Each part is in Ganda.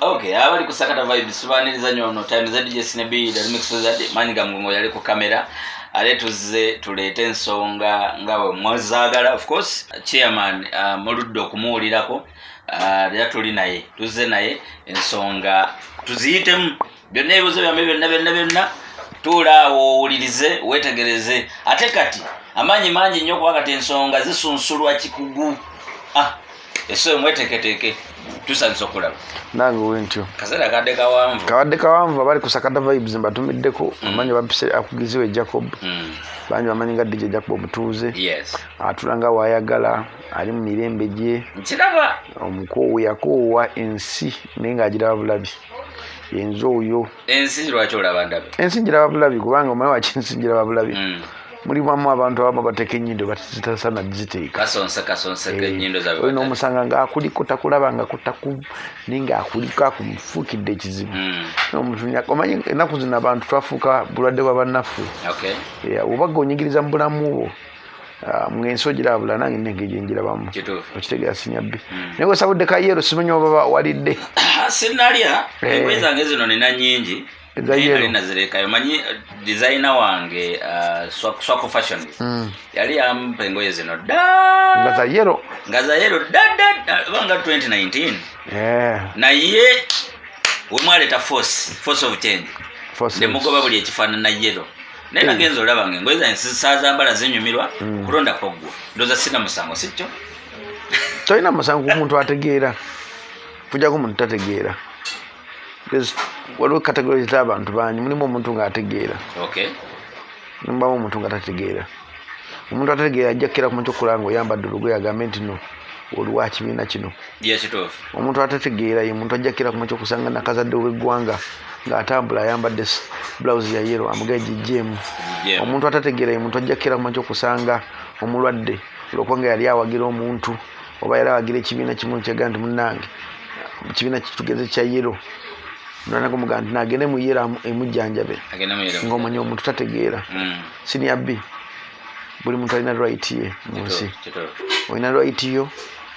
Okay, abali ku Sakata vibes baniriza nnyo no time za Dj.Senior'B da mix za Maniga Mgongo yali ku kamera aletuze tulete ensonga ngawe mwazagala of course chairman muludde okumuwulirako ya tuli naye tuze naye ensonga tuziyitemu byonna ebibuzo byonna tulaawo owulirize wetegereze ate kati amanyi mangi nnyo kuba kati ensonga zisunsulwa kikugu eso mweteketeke tusanze okulaba nange wentyo kaseera kadde kawanvu abali ku Sakata vibes mbatumiddeko amanyi bampise akugiziwe Djjacob bangi bamanyi nga Djjacob Omutuuze atulanga waayagala ali mu mirembe gye nkiraba omukoowe yakoowa ensi naye ng'agiraba bulabi yenza oyo ensi lwaki olaba ndabi ensi ngiraba bulabi kubanga omanyi waki ensi ngiraba bulabi mulimu abantu abamu bateeka ennyindo batizitasana ziteeka kasonse k'ennyindo zaabwe olina omusanga ng'akuliko takulaba nga kutaku naye ng'akuliko akumufuukidde ekizibu omanyi ennaku zino abantu twafuuka bulwadde bwa bannaffe oba gonyigiriza mu bulamu bwo mwensi ogiraba bula nange nenge gyenjirabamu okitegeera Senior'B naye wesabudde kayero simanyi oba walidde sinalya engoye zange zino nina nnyingi nazirekayo manyi designer wange swako fashion yali yampa engoye zino nga za yero banga 2019 naye wemwaleeta force of change nemugoba buli ekifaanana yero naye nagenza olaba nga engoye zange sazambala zinyumirwa kulonda koggwa ndoza sina musango sikyo tolina musango ku muntu ategeera kujjako omuntu tategeera waliwo kategori z'abantu bangi mulimu omuntu ng'ategeera nimubamu omuntu nga tategeera omuntu atategeera ajja kukira ku makyo kulanga oyambadde olugoye agambe nti no oli wa kibiina kino omuntu atategeera ye muntu ajja kukira ku makyo kusanga nakazadde w'eggwanga ng'atambula ayambadde blouse ya yero amugaye gijjeemu omuntu atategeera ye muntu ajja kukira ku makyo kusanga omulwadde olwokubanga yali awagira omuntu oba yali awagira ekibiina kimu kyaga nti munnange ekibiina kitugeze kya yero nanago muganti nagende mu yera emujjanjabe ng'omanyi omuntu tategeera Senior'B buli muntu alina right ye mu nsi olina right yo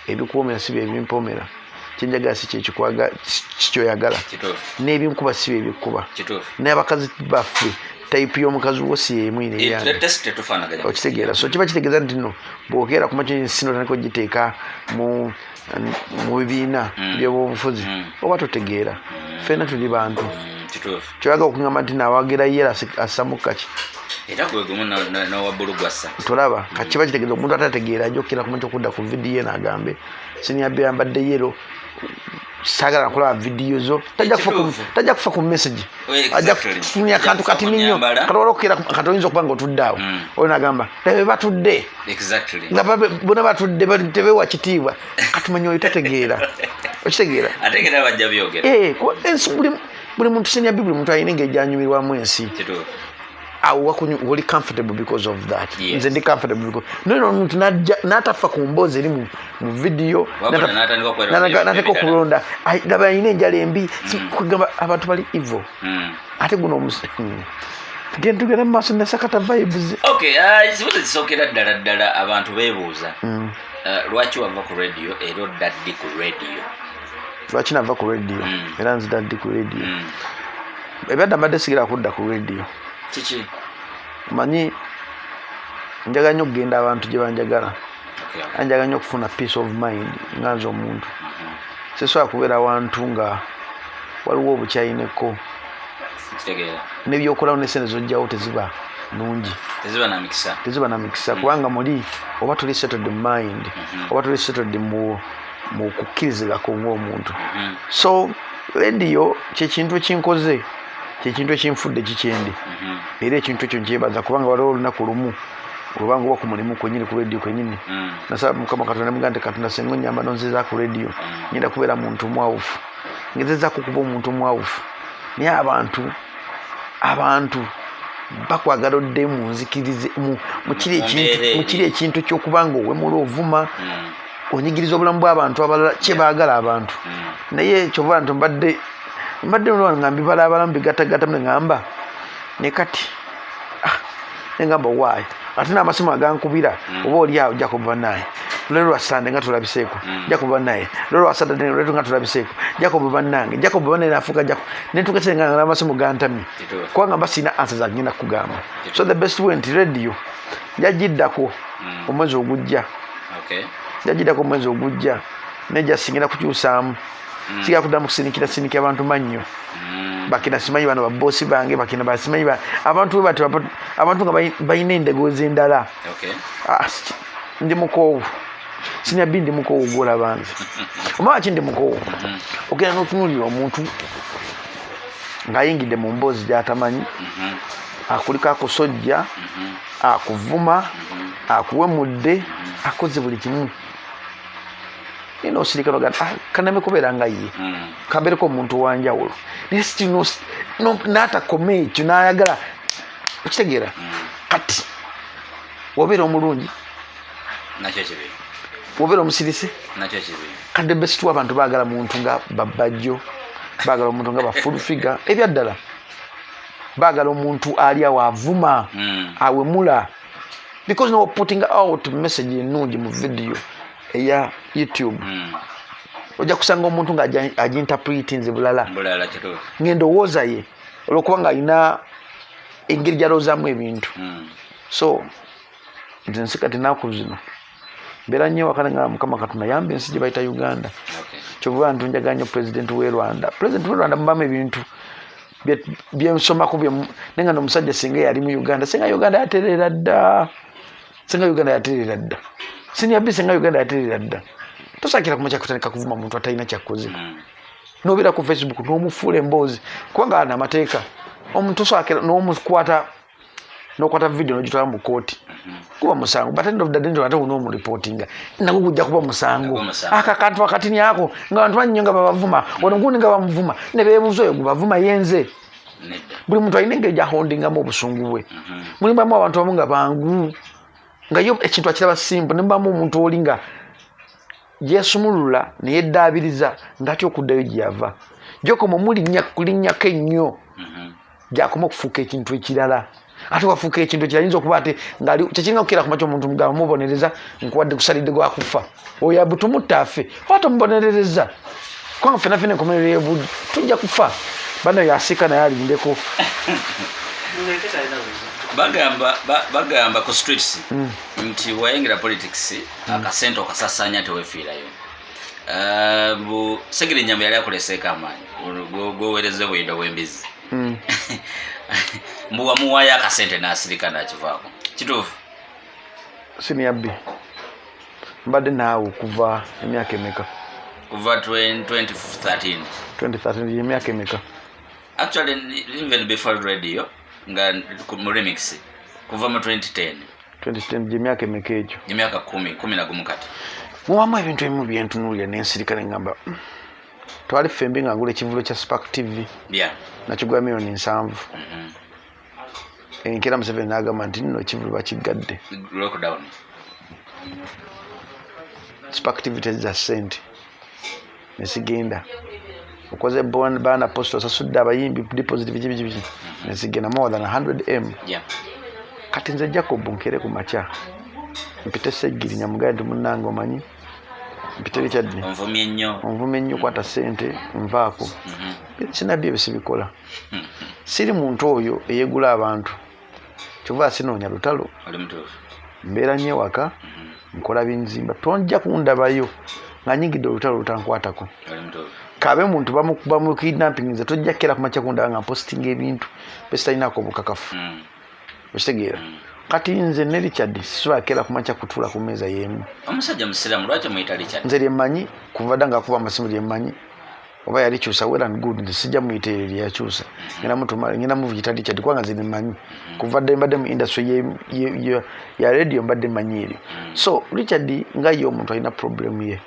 ebikuwoomera si bye ebimpomera kyenjagala si kikyoyagala n'ebinkuba si bye ebikkuba n'abakazi baffe tayipu y'omukazi wo si yeemu okitegeera so kiba kitegeeza nti no bw'okeera ku makyo ensino taniko giteeka mu bibiina by'obwobufuzi oba totegeera ffenna tuli bantu kyoyaga okuŋŋamba nti naawagira yera asamukaki era gwegumu nowabulugwassa tolaba kakiba kitegeeza omuntu atategeera ajja okukira ku makyo okudda ku vidiyo naagambe Senior'B yambadde yero saagala nakulaba vidiyo zo tajja kufa ku message ajja kufunya akantu katini nnyo katola okukira kati oyinza okuba nga otudde awo oyo nagamba lebe batudde nga bona batudde tebewa kitiibwa katumanyi oyo tategeera okitegeera buli muntu Senior'B buli muntu alina engeri gyanyumirwamu ensi awo wali comfortable because of that nze ndi comfortable because nono omuntu n'atafa ku mboozi eri mu vidiyo n'ateka okulonda laba alina enjala embi kugamba abantu bali evil ate guno tugenda mu maaso ne Sakata vibes kibuzo kisookera ddala abantu beebuuza lwaki wava ku radio era oddaddi ku radio lwaki nava ku radio era nzidaddi ku radio ebyadda mbadde sigera kudda ku radio kiki manyi njagala nnyo okugenda abantu gye banjagala njagala nnyo okufuna peace of mind nga nze omuntu sisobola kubeera wantu nga waliwo obukyayineko nebyokolawo nesente zojjawo teziba nungi teziba na mikisa kubanga muli oba tuli settled mind oba tuli settled mu kukkirizigako ng'omuntu so radio kyekintu ekinkoze kyekintu ekinfudde kikyendi era ekintu ekyo nkyebaza kubanga waliwo olunaku lumu olubanga oba ku mulimu kwenyini ku radio kwenyini nasaba Mukama Katonda namuga nti Katonda senga onnyamba nonzeza ku radio ngenda kubeera muntu mwawufu ngezezaako kuba omuntu mwawufu naye abantu bakwagala odde mu nzikirize mu kiri ekintu ekyokubanga owemula ovuma onyigiriza obulamu bw'abantu abalala kyebaagala abantu naye kyova nti mbadde nolwa nga mbibalabalamu bigatagata ngamba ne kati ngamba waayo ate n'amasimu agankubira oba oli awo ojja kuva naye lero asande nga tulabiseeko Djjacob banaye lero asande lero nga tulabiseeko Djjacob bannange Djjacob banaye afuka Djjacob netukese nga ng'amasimu gantamye kubanga basina answers agenda kugamba so the best way nti radio yagiddako omwezi ogujja yagiddako omwezi ogujja nejja singira kukyusaamu siga kuddamu kusinikira abantu mannyo bakina simanyi bano baboosi bange bakina basimanyi abantu abantu nga balina endegoozi endala ndi mukoowu Senior'B ndi mukoowu gwolaba nze omaba ki ndi mukoowu ogenda n'otunuulira omuntu ng'ayingidde mu mboozi gy'atamanyi akuliko akusojja akuvuma akuwemudde akoze buli kimu nina osirika noga kaname kubeera nga ye kambereko omuntu wanjawulo naye sitino n'atakoma ekyo n'ayagala okitegeera kati wobeera omulungi wobeera omusirisi kadde besitu abantu baagala muntu nga babajjo baagala omuntu nga bafulufiga ebyaddala baagala omuntu ali awo avuma awemula because no putting out message ennungi mu video eya YouTube ojja kusanga omuntu nga aginterpretinze bulala ng'endowooza ye olwokuba nga alina engeri gy'alowoozamu ebintu so nze nsikati naaku zino mbeera nnyo wakana nga Mukama Katonda yamba ensi gye bayita Uganda kyovuba nti njagala nnyo pulezidenti w'e Rwanda mubamu ebintu byensomako naye nga n'omusajja singa yali mu Uganda singa Uganda yatereera dda Senior'B singa Uganda yatereera dda tosakira kumakya kutandika kuvuma muntu atalina kyakoze n'obeera ku Facebook n'omufuula emboozi kubanga alina amateeka omuntu tosakira n'omukwata n'okwata video n'ogitwala mu kooti kuba musango but end of the day ate unomureportinga nako kujja kuba musango akakantu akatini ako nga abantu bannyo nga babavuma wano gundi nga bamuvuma ne beebuuza oyo gubavuma yenze buli muntu alina engeri gyahondingamu obusungu bwe mulimbamu abantu bamu nga bangu nga yo ekintu akiraba simple nimbamu omuntu oli nga yeesumulula ne yeddaabiriza ng'atya okuddayo gy'ava gy'okoma kulinnyako ennyo gy'akoma okufuuka ekintu ekirala ate wafuuka ekintu ekirayinza okuba ate ngaali kyekiringa kukeera kumakya omuntu mugamba mubonereza nkuwadde kusalidde gwakufa oyo abutumutta afe oba tomubonerereza kubanga ffenafena enkomerero y'ebuddu tujja kufa bano yasiika naye alindeko bagamba ku streets nti wayingira politics akasente okasasanya tewefiirayo segere ennyama yali akuleseeko amaanyi gwowereze bwenda bw'embizi mbuwamuwayo akasente n'asirika nakivaako kituufu Senior'B mbadde naawe okuva emyaka emeka kuva 2013 emyaka emeka actually even before radio nga mu remix kuva mu 2010 gyemyaka emeka egyo emyaka 11 kati muwamu ebintu ebimu byentunuulira n'ensirika neŋŋamba twali ffembi nga ngula ekivulo kya Spark TV nakigula $7,000,000 enkeera Museveni n'agamba nti nno ekivulo bakiggadde Spark TV tezza ssente nesigenda okoze baana post osasudde abayimbi deposit biki nesigenda more than 100M kati nze Djjacob nkere ku makya mpite Sseggiri Nyamugaye nti munnange omanyi mpite Richard onvumye nnyo kwata ssente nvaako Senior'B ebisibikola siri muntu oyo eyegula abantu kyova sinoonya lutalo mbeera nnyo ewaka nkola binzimba tonja kundabayo nga nyingidde olutalo lutankwatako kabe muntu bamu kidnapping nze tojja kera kumakya kundaba nga posting ebintu besitalinaako obukakafu okitegeera kati nze ne Richard sisobakera kumakya kutuula ku mmeeza y'emu omusajja musiramu lwaki muyita Richard nze lyemmanyi kuva dda ngaakuba amasimu lyemmanyi oba yalikyusa well and good nti sijja muyita eryo lyakyusa ngenda muvuyita Richard kubanga nze nemmanyi kuva dda mbadde mu industry ya radio mbadde mmanyi eryo so Richard nga ye omuntu alina problem ye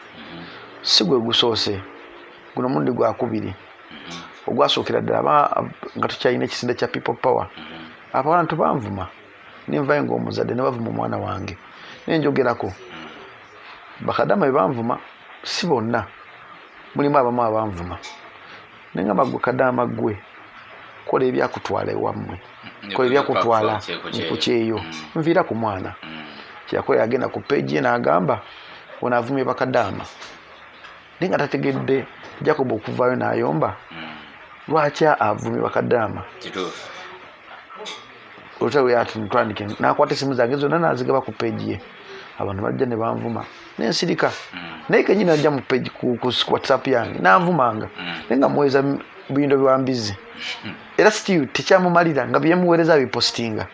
si gwe gusoose guno mundi gwakubiri ogwasookera ddala nga tukyalina ekisinde kya people power abantu banvuma nenvayo ng'omuzadde ne bavuma omwana wange naye njogerako bakadama bebanvuma si bonna mulimu abamu abanvuma nengamba gwe kadama gwe kola ebyakutwala ewammwe kola ebyakutwala ku kyeyo nviira ku mwana kyakola yagenda ku page ye n'agamba ono avumye bakadama naye nga tategedde Djjacob okuvaayo n'ayomba lwaki avumye bakadama olutalo ati ntwandike nakwata esimu zange zonna nazigaba ku peegi ye abantu bajja ne banvuma nensirika naye kenyini najja mu peegi ku WhatsApp yange nanvumanga naye nga muweza biyindo biwambizi era still tekyamumalira nga byemuweereza bipostinga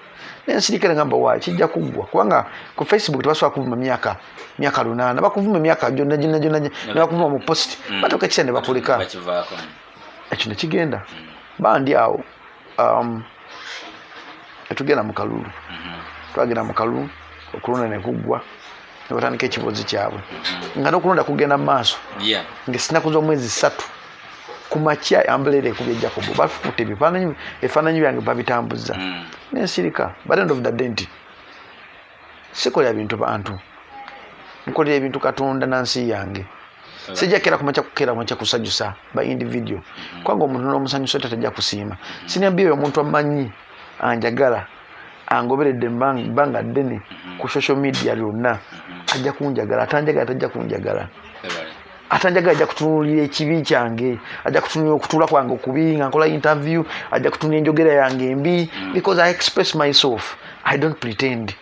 nensirika ngamba wa kijja kuggwa kubanga ku Facebook tebasobola kuvuma myaka 8 bakuvuma emyaka gyonna ne bakuvuma mu post batoka ekisa ne bakuleka ekyo ne kigenda bandi awo tugenda mu kalulu twagenda mu kalulu okulonda ne kuggwa ne batandika ekibuzi kyabwe nga n'okulonda kugenda mu maaso ng'esinaku z'omwezi 3 ku makya ambulera ekubye Djjacob bafukutte ebifaananyi byange babitambuza nensirika but end of the day nti sikolera bintu bantu nkolera ebintu Katonda nansi yange sijja kera kumacha kukera mwacha kusanyusa ba individual kwanga omuntu n'omusanyusa tajja kusiima sinyambye omuntu amanyi anjagala angoberedde banga ddene ku social media lyonna ajja kunjagala atanjagala tajja kunjagala atanjagala ajja kutunulira ekibi kyange ajja kutunulira okutuula kwange okubi nga nkola interview ajja kutunulira enjogera yange embi because I express myself I don't pretend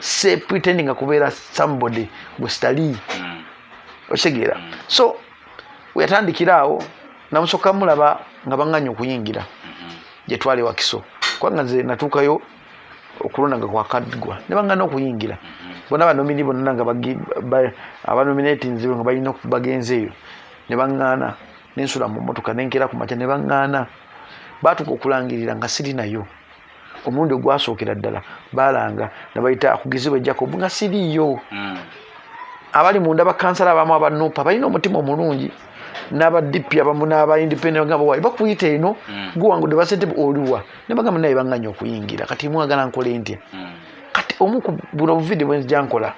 say pretending akubeera somebody gwesitali okitegera so weyatandikiraawo namusooka mulaba nga baŋŋanya okuyingira gye twali Wakiso kubanga nze natuukayo okulonda kwa kaddwa ne baŋŋana okuyingira bonna banomini bonna nga abanominati nzibe nga balina bagenzeeyo ne baŋŋaana nensula mu mmotoka nenkera ku makya ne baŋŋaana baatuka okulangirira nga sirinayo omulundi ogwasookera ddala balanga ne bayita akugizibwa Djjacob nga siriyo abali munda bakansala abamu abanupa balina omutima omulungi n'abadipi abamu n'aba independent bagamba wayi bakuyita eno guwangudde basente oliwa ne bagamba naye baŋŋanya okuyingira kati mwagala nkole ntya kati omu ku buno buvidiyo bwenjja nkola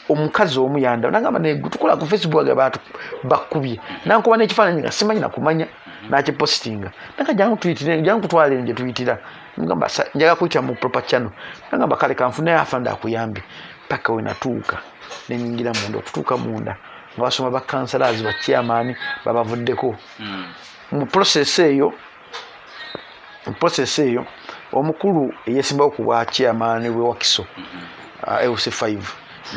omukazi omu yanda nagamba tukola ku Facebook abantu bakubye nankuba n'ekifaananyi nga simanyi nakumanya nakipostinga nanga jangu kutwala nje tuyitira ngamba njaga kuyita mu proper channel nagamba kale kanfune afanda akuyambi paka wenatuuka nenyingira munda okutuuka munda nga basoma ba councillors ba chairman babavuddeko mu process eyo omukulu eyesimbawo ku bwa chairman we Wakiso LC5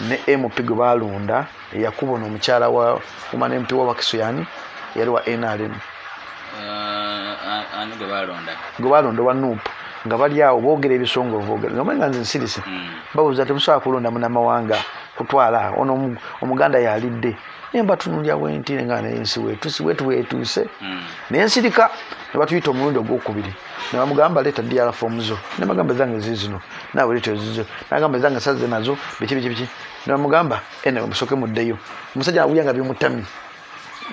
ne MP gwe balonda yakuba n'omukyala wa omwana MP wa Wakiso yani yali wa NRM gwe balonda wa NUP nga bali awo boogera ebisongo boogera nga nze nsirisi babuuza temusobola kulonda munnamawanga kutwala ono omuganda yalidde naye mbatunulya bwentire nga nensi wetuuse naye nsirika ne batuyita omulundi ogwokubiri ne bamugamba leeta DR form zo ne bagamba zange zizino naawe leeta ezizo nagamba zange saze nazo biki ne bamugamba ene musooke muddeyo omusajja nawulya nga bimutami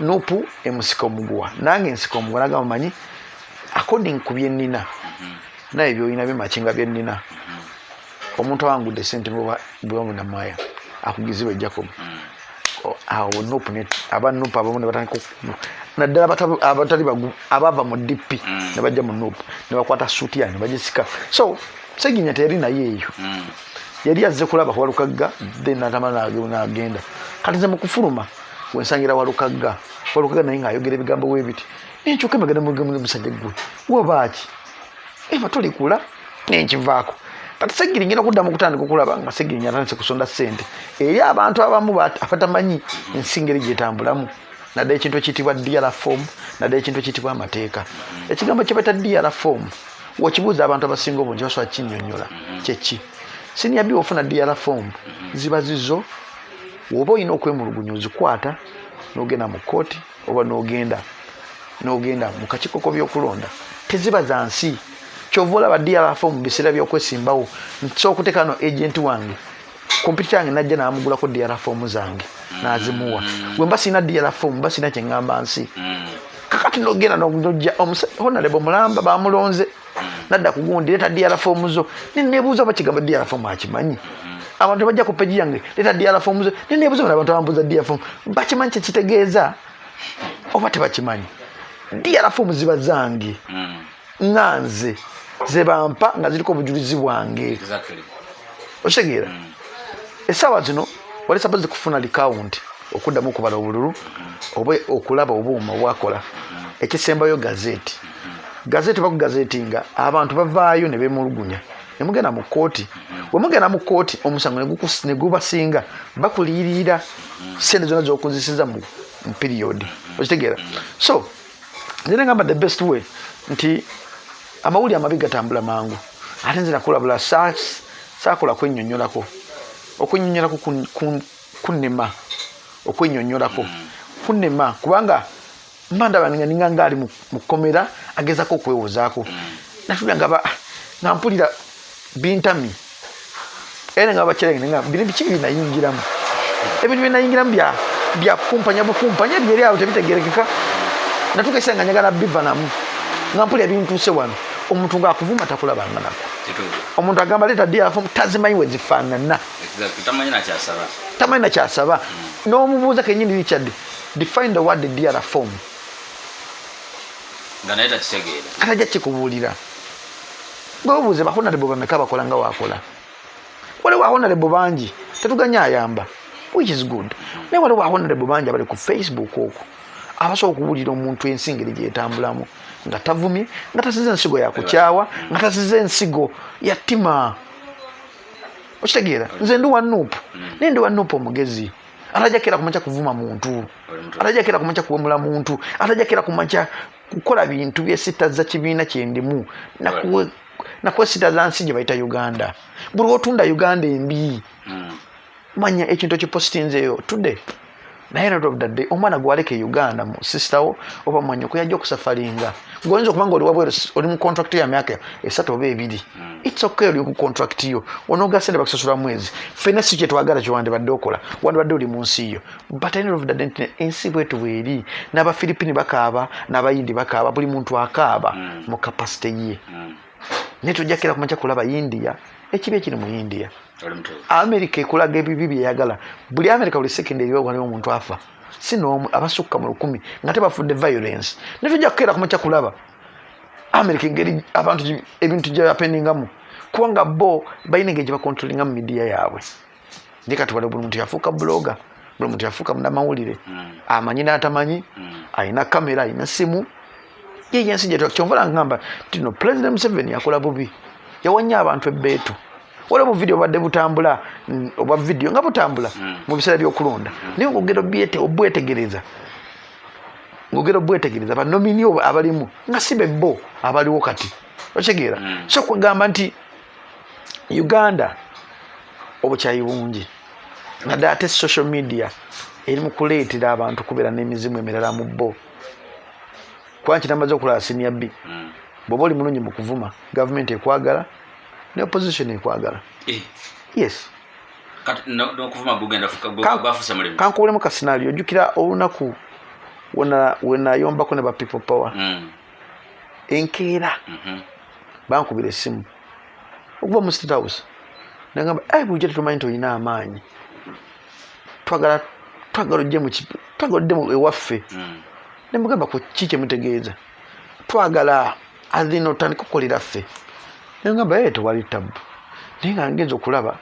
nupu emusika omuguwa nange ensika omuguwa nagamba manyi according ku byennina naye byolina bimakinga byennina omuntu awangudde sente bwebamunamaya akugizibwa Djjacob awo nupu abanupu abamu ne batandika naddala abatali abava mu DP ne bajja mu nupu ne bakwata suuti yange bagisika so Seginya teyali naye eyo yali azze kulaba Walukagga then natamala n'agenda kati nze mu kufuluma wensangira Walukagga naye ng'ayogera ebigambo weebiti nenkyuka emagana musajja gwe wabaaki eva tolikula nenkivaako kati Segiri ngenda kuddamu kutandika okulaba nga Segiri atandise kusonda ssente eri abantu abamu abatamanyi ensingeri gyetambulamu naddala ekintu ekiyitibwa DR form naddala ekintu ekiyitibwa amateeka ekigambo kye bata DR form wakibuuza abantu abasinga obungi basobola kinnyonnyola kyeki Senior'B ofuna DR form ziba zizo woba olina okwemulugunya ozikwata n'ogenda mu kkooti oba n'ogenda mu kakiiko k'ebyokulonda teziba za nsi kyova olaba DR form mu biseera by'okwesimbawo nsobola okuteeka no agenti wange kompyuta yange najja n'amugulako DR form zange n'azimuwa bwe mba sirina DR form mba sirina kye ŋŋamba nsi kakati n'ogenda n'ojja Honorable Mulamba bamulonze nadda ku gundi leeta DR form zo neneebuuza oba kigamba DR form akimanyi abantu bajja ku peji yange leeta DR form zo neneebuuza abantu abambuuza DR form bakimanyi kyekitegeeza oba tebakimanyi DR form ziba zange nganze zebampa nga ziriko obujulizi bwange okitegeera essaawa zino wali suppose kufuna account okuddamu okubala obululu oba okulaba obuuma bwakola ekisembayo gazeti bakugazetinga abantu bavaayo ne bemulugunya ne mugenda mu kooti bwe mugenda mu kooti omusango ne gubasinga bakuliyirira sente zonna z'okozeseza mu period okitegeera so nze ngamba the best way nti amawulire amabi gatambula mangu ate nze nakulabula saakola kwennyonnyolako okwennyonnyolako kunnema okwennyonnyolako kunnema kubanga mbanda ninga ngali mu komera agezako okwewozaako natulya nga mpulira bintami era nga bakyerenge nga bino biki binayingiramu ebintu binayingiramu bya kumpanya bukumpanya byeri awo tebitegerekeka natukesa nga njagala biva namu nga mpulira bintuuse wano omuntu ng'akuvuma takulabanga nako omuntu agamba leeta diafom tazimanyi we zifaanana tamanyi nakyasaba n'omubuuza kenyini richard define the word diafom nga naye takitegeera katajja kikubuulira bwebuuze bahonarebo bameka bakola nga waakola waliwo ahonarebo bangi tetuganya ayamba which is good naye waliwo ahonarebo bangi abali ku facebook okwo abasobola okubuulira omuntu ensi engeri gyetambulamu nga tavumye nga tasize ensigo yakukyawa nga tasize ensigo yattima okitegeera nze ndi wanuupu naye ndi wanuupu omugezi atajakera kumaca kuvuma muntu atajakera kumaca kuwemula muntu atajakera kumaca kukola bintu byesitaza kibiina kyendimu nakwesitaza nsi gye bayita uganda buli otunda uganda embi manya ekintu ekipositinzeeyo tudde naye not of that day omwana gwaleka uganda mu sister wo oba mwanyoko yajja okusafalinga ngoyinza okubanga oli wabwere oli mu contract ya myaka 3 oba 2 it's okay oli ku contract yo onoga sente bakusasula mwezi fena si kye twagala kiwande badde okola wandi badde oli mu nsi yo but any of that day ensi bwetu bweri n'aba Philippine bakaaba n'abayindi bakaaba buli muntu akaaba mu capacity ye ne tujakira kumacha kulaba India ekibi ekiri mu India America ekulaga ebibi byeyagala buli America buli secondary yo waliwo omuntu afa sino abasukka mu 10 nga tebafudde violence ne tujakira kumacha kulaba America ngeri abantu ebintu gye happeningamu kubanga bo bayinenge gye bacontrollinga mu media yaabwe ndikati wale buli muntu yafuuka blogger buli muntu yafuuka mundamawulire amanyi n'atamanyi ayina kamera ayina simu yensi gye twakyombala ngamba tino President Museveni yakola bubi yawanya abantu ebbeetu wale mu video badde butambula oba video nga butambula mu biseera by'okulonda naye ng'ogera obwetegereza ng'ogera obwetegereza banomini abalimu nga sibe bo abaliwo kati okitegeera so kugamba nti Uganda obukyayi bungi nadde ate social media eri mu kuleetera abantu kubeera n'emizimu emirala mu bo kwanki namaze okulaba Senior'B bw'oba oli mulungi mu kuvuma gavumenti ekwagala ne opposition ekwagala yes kankuwulemu ka scenario ojjukira olunaku wenayombako ne ba people power enkeera bankubira essimu okuva mu State House nagamba bulijjo tetumanyi nti olina amaanyi twagala oddemu ewaffe nemugamba ku kiki mutegeeza twagala azina otandika okukolera ffe nemugamba tewali tabu naye nga ngenza okulaba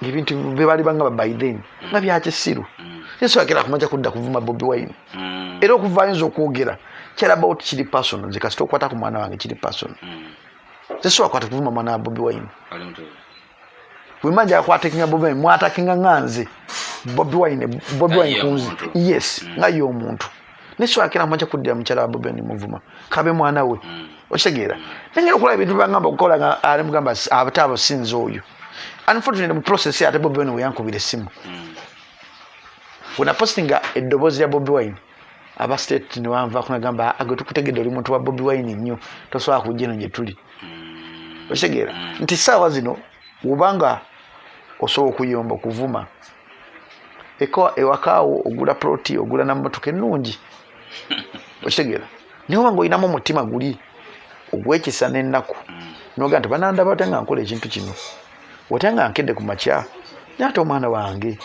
ng'ebintu bebali banga by then nga byakisiru nesobakera kumaja kudda kuvuma Bobi Wine era okuvaayo nza okwogera kyalaba oti kiri personal nze kasita okwata ku mwana wange kiri personal zesobakwata kuvuma mwana wa Bobi Wine bwemanja akwatakinga Bobi Wine mwatakinga nganze Bobi Wine kunzi yes nga ye omuntu nesobakera kumaja kuddira mukyala wa Bobi Wine muvuma kabe mwana we okitegeera nengera okulaba ebintu bangamba okukola nga ali mugamba abataabo sinza oyo unfortunately mu process ate Bobi Wine weyankubira essimu wena postinga eddoboozi lya Bobi Wine aba state newanvaako nagamba agwe tukutegedde oli muntu wa Bobi Wine nnyo tosobola kujja eno gye tuli okitegeera nti saawa zino wubanga osobola okuyomba okuvuma ewakaawo ogula proti ogula n'ammotoka ennungi okitegeera naye obanga olinamu omutima guli ogwekisa n'ennaku noga nti banandaba batanga nkola ekintu kino watanga nkedde ku makya naate omwana wange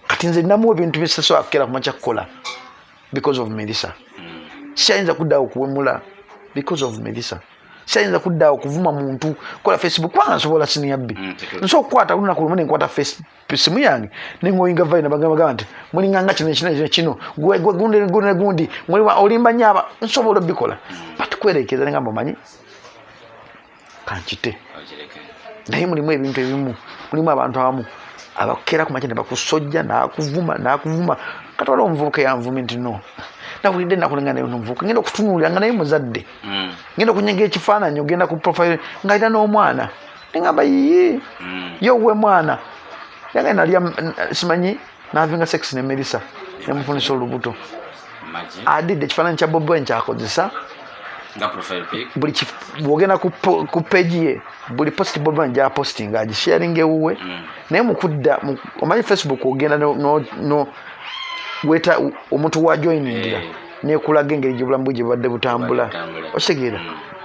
kati nze nnamu ebintu bisasobola kukera ku makya kukola because of Melissa siayinza kuddawo okuwemula because of Melissa sayinza kudda okuvuma muntu kola Facebook kwanga nsobola Senior'B nso kukwata kuna ku lumene nkwata simu yange ningoyinga vaina bagamba nti mulinganga kino gwe gundi muli olimba nyaba nsobola bikola but kwerekeza ngamba manyi kanchite naye mulimu ebintu ebimu mulimu abantu abamu abakera ku makende bakusojja nakuvuma katwala omuvubuka yanvuma nti no nawulidde nakulengana naye omuvubuka ngenda okutunuulira nga naye muzadde ngenda okunyega ekifaananyi ogenda ku profile ng'alina n'omwana nengamba yiyi yo gwe mwana yange nalya simanyi navinga sex ne Melissa nemufunisa olubuto adidde ekifaananyi kya Bobi Wine kyakozesa buli bwogenda ku page ye buli post Bobi Wine gyapostinga agisharing ewuwe naye mukudda omanyi Facebook ogenda no weta omuntu wa joiningira nekulaga engeri gy'obulamu bwe gye bubadde butambula osegeera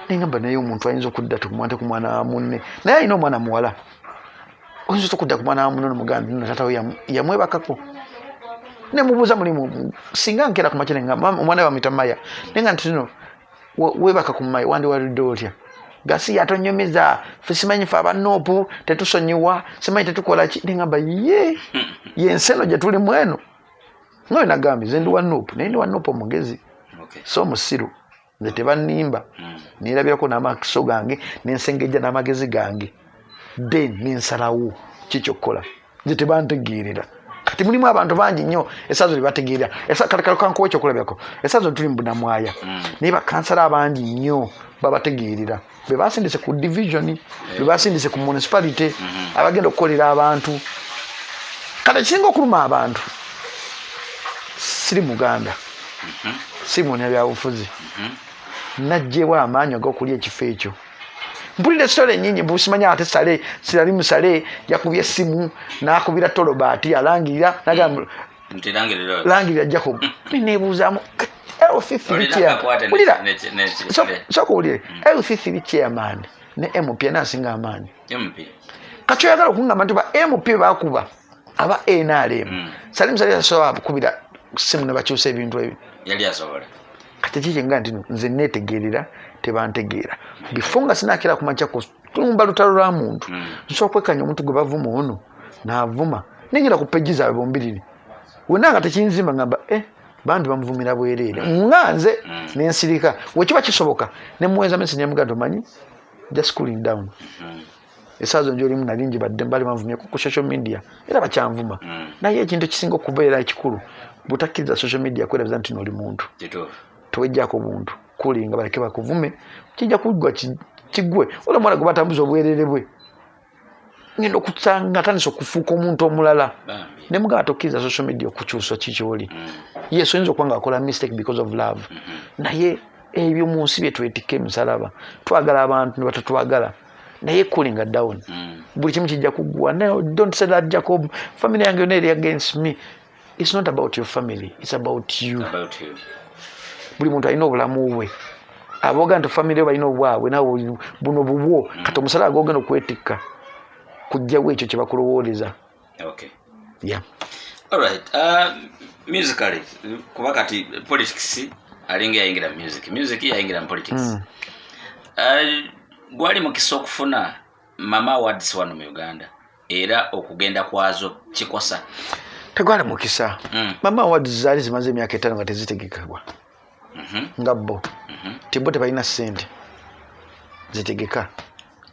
nengamba naye omuntu ayinza okudda tukumwante ku mwana wa munne naye alina omwana muwala oyinza okudda ku mwana wa munne nomugambi nno taata we yamwebakako nemubuuza mulimu singa nkera ku makene ngamba omwana we bamwita Maya naye nga nti no webaka ku Maya wandiwalidde otya gasi yatonyumiza fe simanyi fe abanoopu tetusonyiwa simanyi tetukola ki nengamba ye yenseno gye tuli mweno ngoyo nagambye nze ndi wa noopu naye ndi wa noopu omugezi so musiru nze tebannimba neerabirako n'amakiso gange nensengejja n'amagezi gange then nensalawo kikyokkola nze tebantegeerera kati mulimu abantu bangi nnyo esazo libategeerera kankuwa ekyokulabirako esazo tuli mbunamwaya naye bakansala abangi nnyo babategeerera be basindise ku division be basindise ku municipality abagenda okukolera abantu kati kisinga okuluma abantu siri muganda simoni byabufuzi najjewa amaanyi ag'okulya ekifo ekyo mpulira sitole nyinyi busimanya ate sale sirali musale yakubye simu nakubira tolobati alangirira nagamba langirira Djjacob nebuuzamu sokuwulire LC3 chairman ne MP nasinga amaanyi kakyoyagala okungamba nti ba MP bakuba aba NRM sali musale yasobola kubira simu ne bakyusa ebintu ebyo yali asobola kati kikinga nti nze netegeerera tebantegeera bifunga sinakira kumacha kulumba lutalo lwa muntu nsobola kwekanya omuntu gwe bavuma ono naavuma ningira ku peji zaabwe bombiriri wenanga tekinzimba ngamba bantu bamuvumira bwereere nganze nensirika wekiba kisoboka nemuweza message nemugato manyi just cooling down esazo njolimu nalingi badde mbali bamvumye ku social media era bakyanvuma naye ekintu kisinga okubeera ekikulu butakiriza social media kwerabiza nti noli muntu towejjako buntu kulinga baleke bakuvume kijja kugwa kigwe ola mwana gubatambuza obwerere bwe ngendo kutsanga tanisa okufuuka omuntu omulala ne mugato kiza social media okukyusa kikyoli yesu oyinza okwanga akola mistake because of love naye ebyo mu nsi bye twetikka emisaalaba twagala abantu ne batatwagala naye cooling down buli kimu kijja kugwa no don't say that Djjacob family yange yonna eri against me. It's not about your family, it's about you. Buli muntu alina obulamu bwe aboga nti family balina obwabwe nawe buno bubwo kati omusala agogenda okwetikka kujjawo ekyo kye bakulowooleza. Okay. Yeah. All right. Musically kuba kati politics alinga yayingira music yayingira politics. Gwali mukisa okufuna mama awards wano mu Uganda era okugenda kwazo kikosa tegwala mukisa. Mama awards zali zimaze emyaka 5 nga tezitegekebwa. Ngabbo tibbo tebalina ssente zitegeka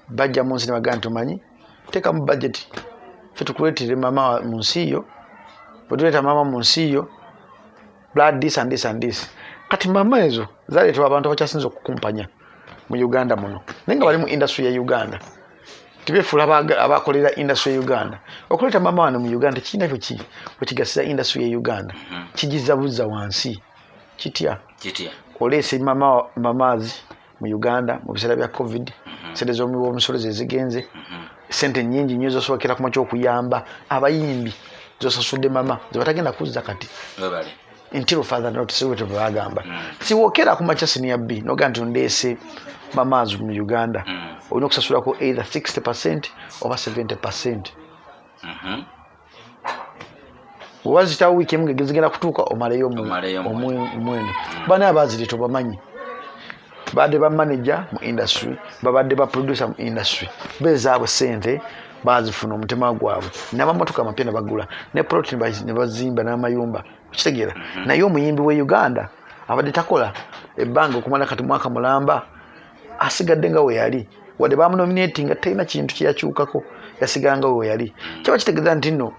bajja mu nsi ne bagamba tumanyi teka mu budget fe tukuletire mama mu nsi yo bwetuleta mama mu nsi yo blood this and this and this kati mama ezo zaleetebwa abantu abakyasinza okukumpanya mu Uganda muno nenga bali mu industry ya Uganda tibefula abakolera industry ya Uganda okuleta mama wano mu Uganda kina kyo ki okigasiza industry ya Uganda kigizabuza wansi kitya olese mamazi mu Uganda mu bisera bya covid sente z'omuwo omusolo zezigenze sente nyingi nnyo zosobokera kuma kyokuyamba abayimbi zosasudde mama zibatagenda kuzza kati until further notice what bagamba siwokera kuma kya Senior'B noga ntondese mamazi mu Uganda olina okusasulako either 60% oba 70%. Wazita wiki emwe gezigenda kutuuka omaleyo omwendo bana abazire tobamanyi badde ba manager mu industry babadde ba producer mu industry bezaabwe sente bazifuna omutima gwabwe n'amamotoka amapya ne bagula ne protein ne bazimba n'amayumba kitegeera naye omuyimbi we Uganda abadde takola ebbanga okumala kati mwaka mulamba asigadde nga we yali wadde bamunominating nga terina kintu kyeyakyukako yasigala nga we yali kyaba kitegeeza nti nno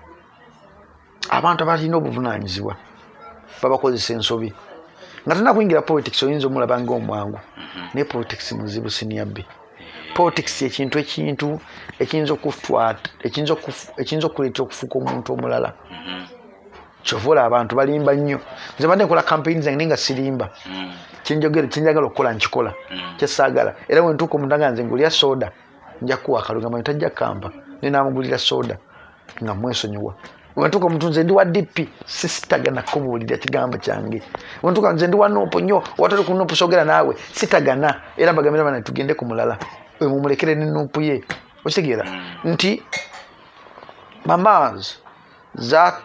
abantu abalina obuvunaanyizibwa babakozesa ensobi nga tena kuyingira politics oyinza omulaba ng'omwangu naye politics muzibu Senior'B politics ekintu ekiyinza okuleetera okufuuka omuntu omulala kyovula abantu balimba nnyo nze badde nkola campaign zange naye nga sirimba kyenjagala okukola nkikola kyesaagala era bwe ntuuka omuntu nga nze ngulya soda nja kuwa akalugamba tajja kampa naye naamugulira soda nga mwesonyiwa bwe ntuuka omuntu nze ndi wa DP sitagana kubuulira kigambo kyange bwe ntuuka nze ndi wa noopo nnyo watali ku noopo sogera naawe sitagana era mbagambira bana tugende ku mulala oyo mumulekere n'enoopu ye okitegeera nti mamazi za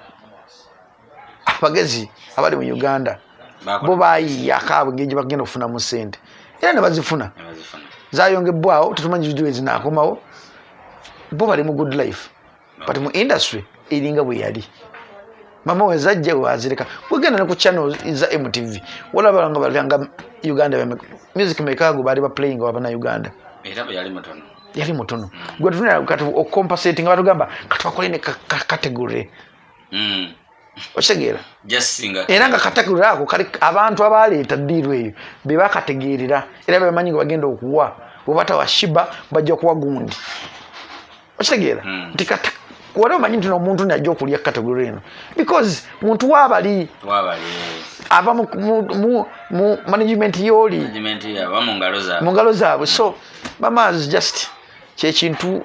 abagezi abali mu Uganda bo baayiiya Akaabye ngeri gye bagenda okufunamu ssente era ne bazifuna zayongebwawo tetumanyi vidiyo ezinaakomawo bo bali mu good life but mu industry eringa bwe yali mama we zajja wazireka wegenda ne ku channel za MTV walaba nga balanga Uganda music maker go bali ba playing wabana Uganda era bwe yali mutono gwe tunera kati ocompensating abantu gamba katwakole ne category okitegera era nga kategory ako kali abantu abaleeta ddiirwa eyo be bakategeerera era bebamanyi nga bagenda okuwa bwe batawashiba bajja kuwa gundi okitegeera nti wali omanyi nti n'omuntu najja okulya kategory eno because muntu waabali ava mu management y'oli mu ngalo zaabwe so mamazi just kyekintu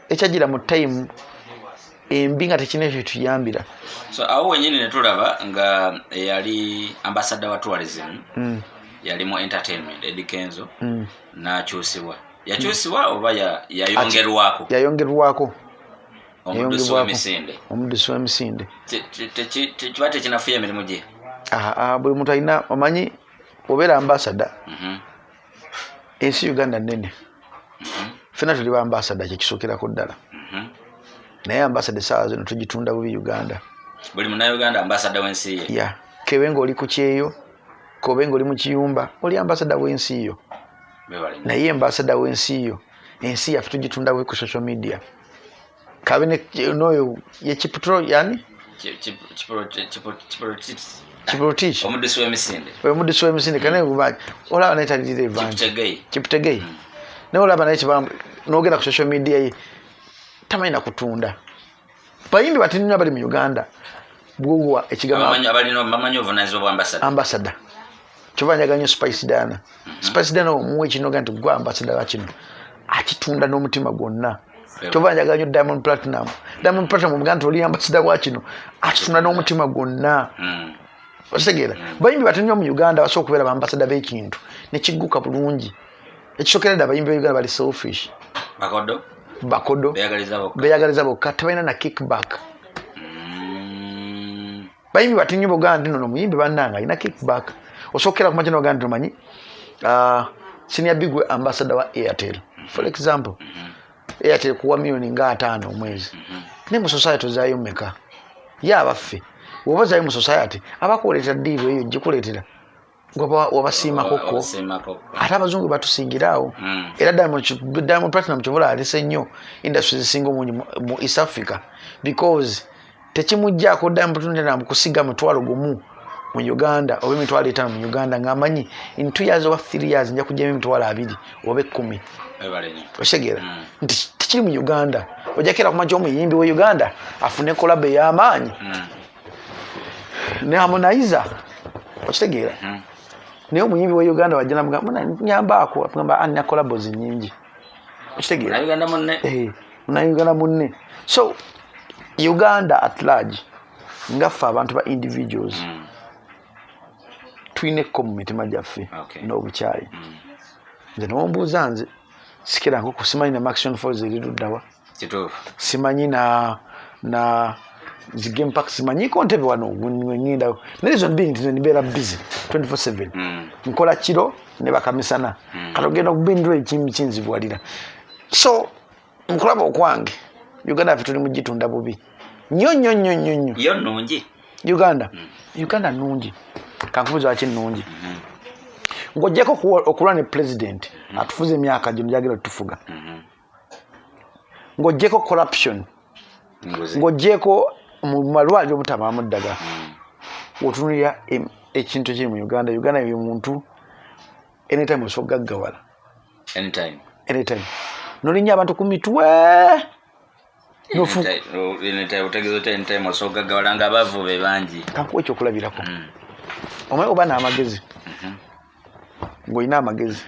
ekyagira mu time embi nga tekina ekyo tuyambira so awo wenyini netulaba nga yali ambassador wa tourism yali mu entertainment Edikenzo nakyusibwa yakyusibwa oba yayongerwako omudusi w'emisinde kiba tekinafuya emirimu gye buli muntu alina omanyi obeera ambassador ensi Uganda nnene fena tuli ba ambassador kyekisookerako ddala naye ambassador essaawa zino tugitunda bubi Uganda buli munnauganda ambassador w'ensi ye kewe ng'oli ku kyeyo kobe ng'oli mu kiyumba oli ambassador w'ensi yo naye ambassador w'ensi yo ensi yaffe tugitunda bubi ku social media kabe noyo ye chiputro yani chiprotich omudusi w'emisinde kana kubaje olaba naita dide evanje chiputegei ne olaba naita bambu nogenda ku social media ye tamayina kutunda bayimbi batinnya bali mu Uganda bwogwa ekigama bamanyi ovunaanyizibwa bwa ambassador kyobanyaganyo Spice Dana Spice Dana omuwe kinoga nti gwa ambassador wa kino akitunda n'omutima gwonna kyobanyaganyo Diamond Platinum omuganda oli ambassador wa kino akitunda n'omutima gwonna otegeera bayimbi batinnya mu Uganda basobola okubeera ba ambassador b'ekintu nekigguka bulungi ekisokera dda abayimbi b'Uganda bali selfish bakodo beyagaliza bokka tebalina na kickback bayimbi batinyi Buganda nno muyimbi bannanga alina kickback osokera ku machino Uganda tumanyi Senior'B gwe ambassador wa Airtel for example Airtel kuwa milioni nga 5 omwezi ne mu society zayo meka yabaffe woba zayo mu society abakuleeta ddiiro eyo gikuleetera wabasiima koko ate abazungu batusingiraawo era Diamond Platinum kyobola alese nnyo industry zisinga omungi mu East Africa because tekimujjaako Diamond Platinum kusiga mutwalo gumu mu Uganda oba emitwalo 5 mu Uganda ng'amanyi in 2 years oba 3 years nja kujjamu emitwalo 2 oba 10 okitegera nti tekiri mu Uganda ojakera kumaja omuyimbi we Uganda afune collab ey'amaanyi ne Harmonizer okitegeera naye omuyimbi wa Uganda wajja namugamba nyambaako agamba anina collabs nnyingi okitegeera Uganda munne so Uganda at large ngaffe abantu ba individuals twineko mu mitima gyaffe n'obukyayi nze nombuuza nze sikira nko kusimanyi na Maximum Falls eriruddawa simanyi na zigame park simanyi ko ntebe wano ngenda nezo mbiri ntizo nibeera busy 24/7 nkola kiro ne bakamisana katogenda okubindula ekimu kinzibwalira so nkulaba okwange Uganda ffe tuli mu gitunda bubi nnyo yo nnungi Uganda nnungi kankubuuza waki nnungi ng'oggyeko okulwa ne president atufuza emyaka gino gyagera otufuga ng'oggyeko corruption ng'oggyeko mu malwaliro obutabaamu ddagala otunulira ekintu kiri mu Uganda ye muntu anytime osobola gaggawala anytime nolinnya abantu ku mitwe kankuwa ekyokulabirako omanyi oba n'amagezi ng'olina amagezi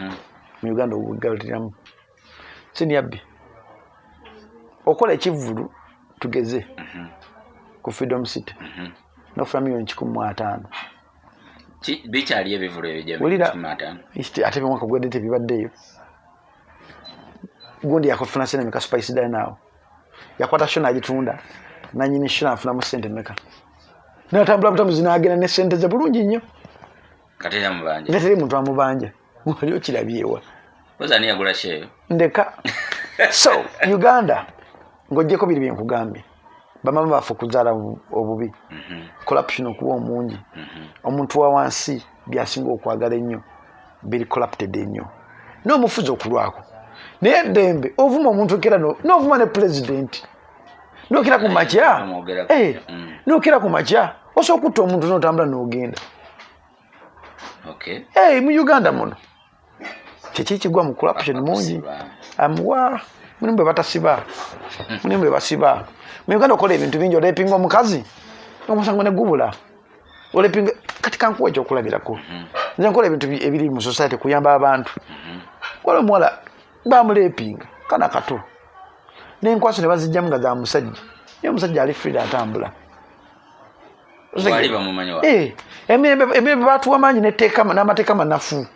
mu Uganda obugaliramu Senior'B okola ekivvulu tugeze ku Freedom City nofuna $150,000 bikyali ebivulu ebyo ate omwaka gwedde tebibaddeyo gundi yakufuna sente meka spice naawo yakwata sho n'agitunda nanyini sho n'afunamu sente meka n'atambula butamuzi n'agenda ne sente ze bulungi nnyo ngateri muntu amubanja wali okirabyewa ndeka so Uganda ng'oggyeko biri bye nkugambye bamama baffe okuzaala obubi corruption okuba omungi omuntu wa wansi byasinga okwagala ennyo biri corrupted ennyo n'omufuzi okulwako naye Dembe ovuma omuntu okera n'ovuma ne president n'okera ku makya n'okera ku makya osobola okutta omuntu n'otambula n'ogenda mu Uganda muno kyeki kigwa mu corruption mungi amuwa mulimu bwe batasiba mulimu bwe basiba mu Uganda okola ebintu bingi olepinga omukazi omusango ne gubula olepinga kati kankuwa ekyokulabirako nze nkola ebintu ebiri mu society kuyamba abantu wala omuwala bamulepinga kana kato n'enkwasi ne bazijjamu nga za musajja ye omusajja ali free atambula emiyembe batuwa amaanyi n'amateeka manafu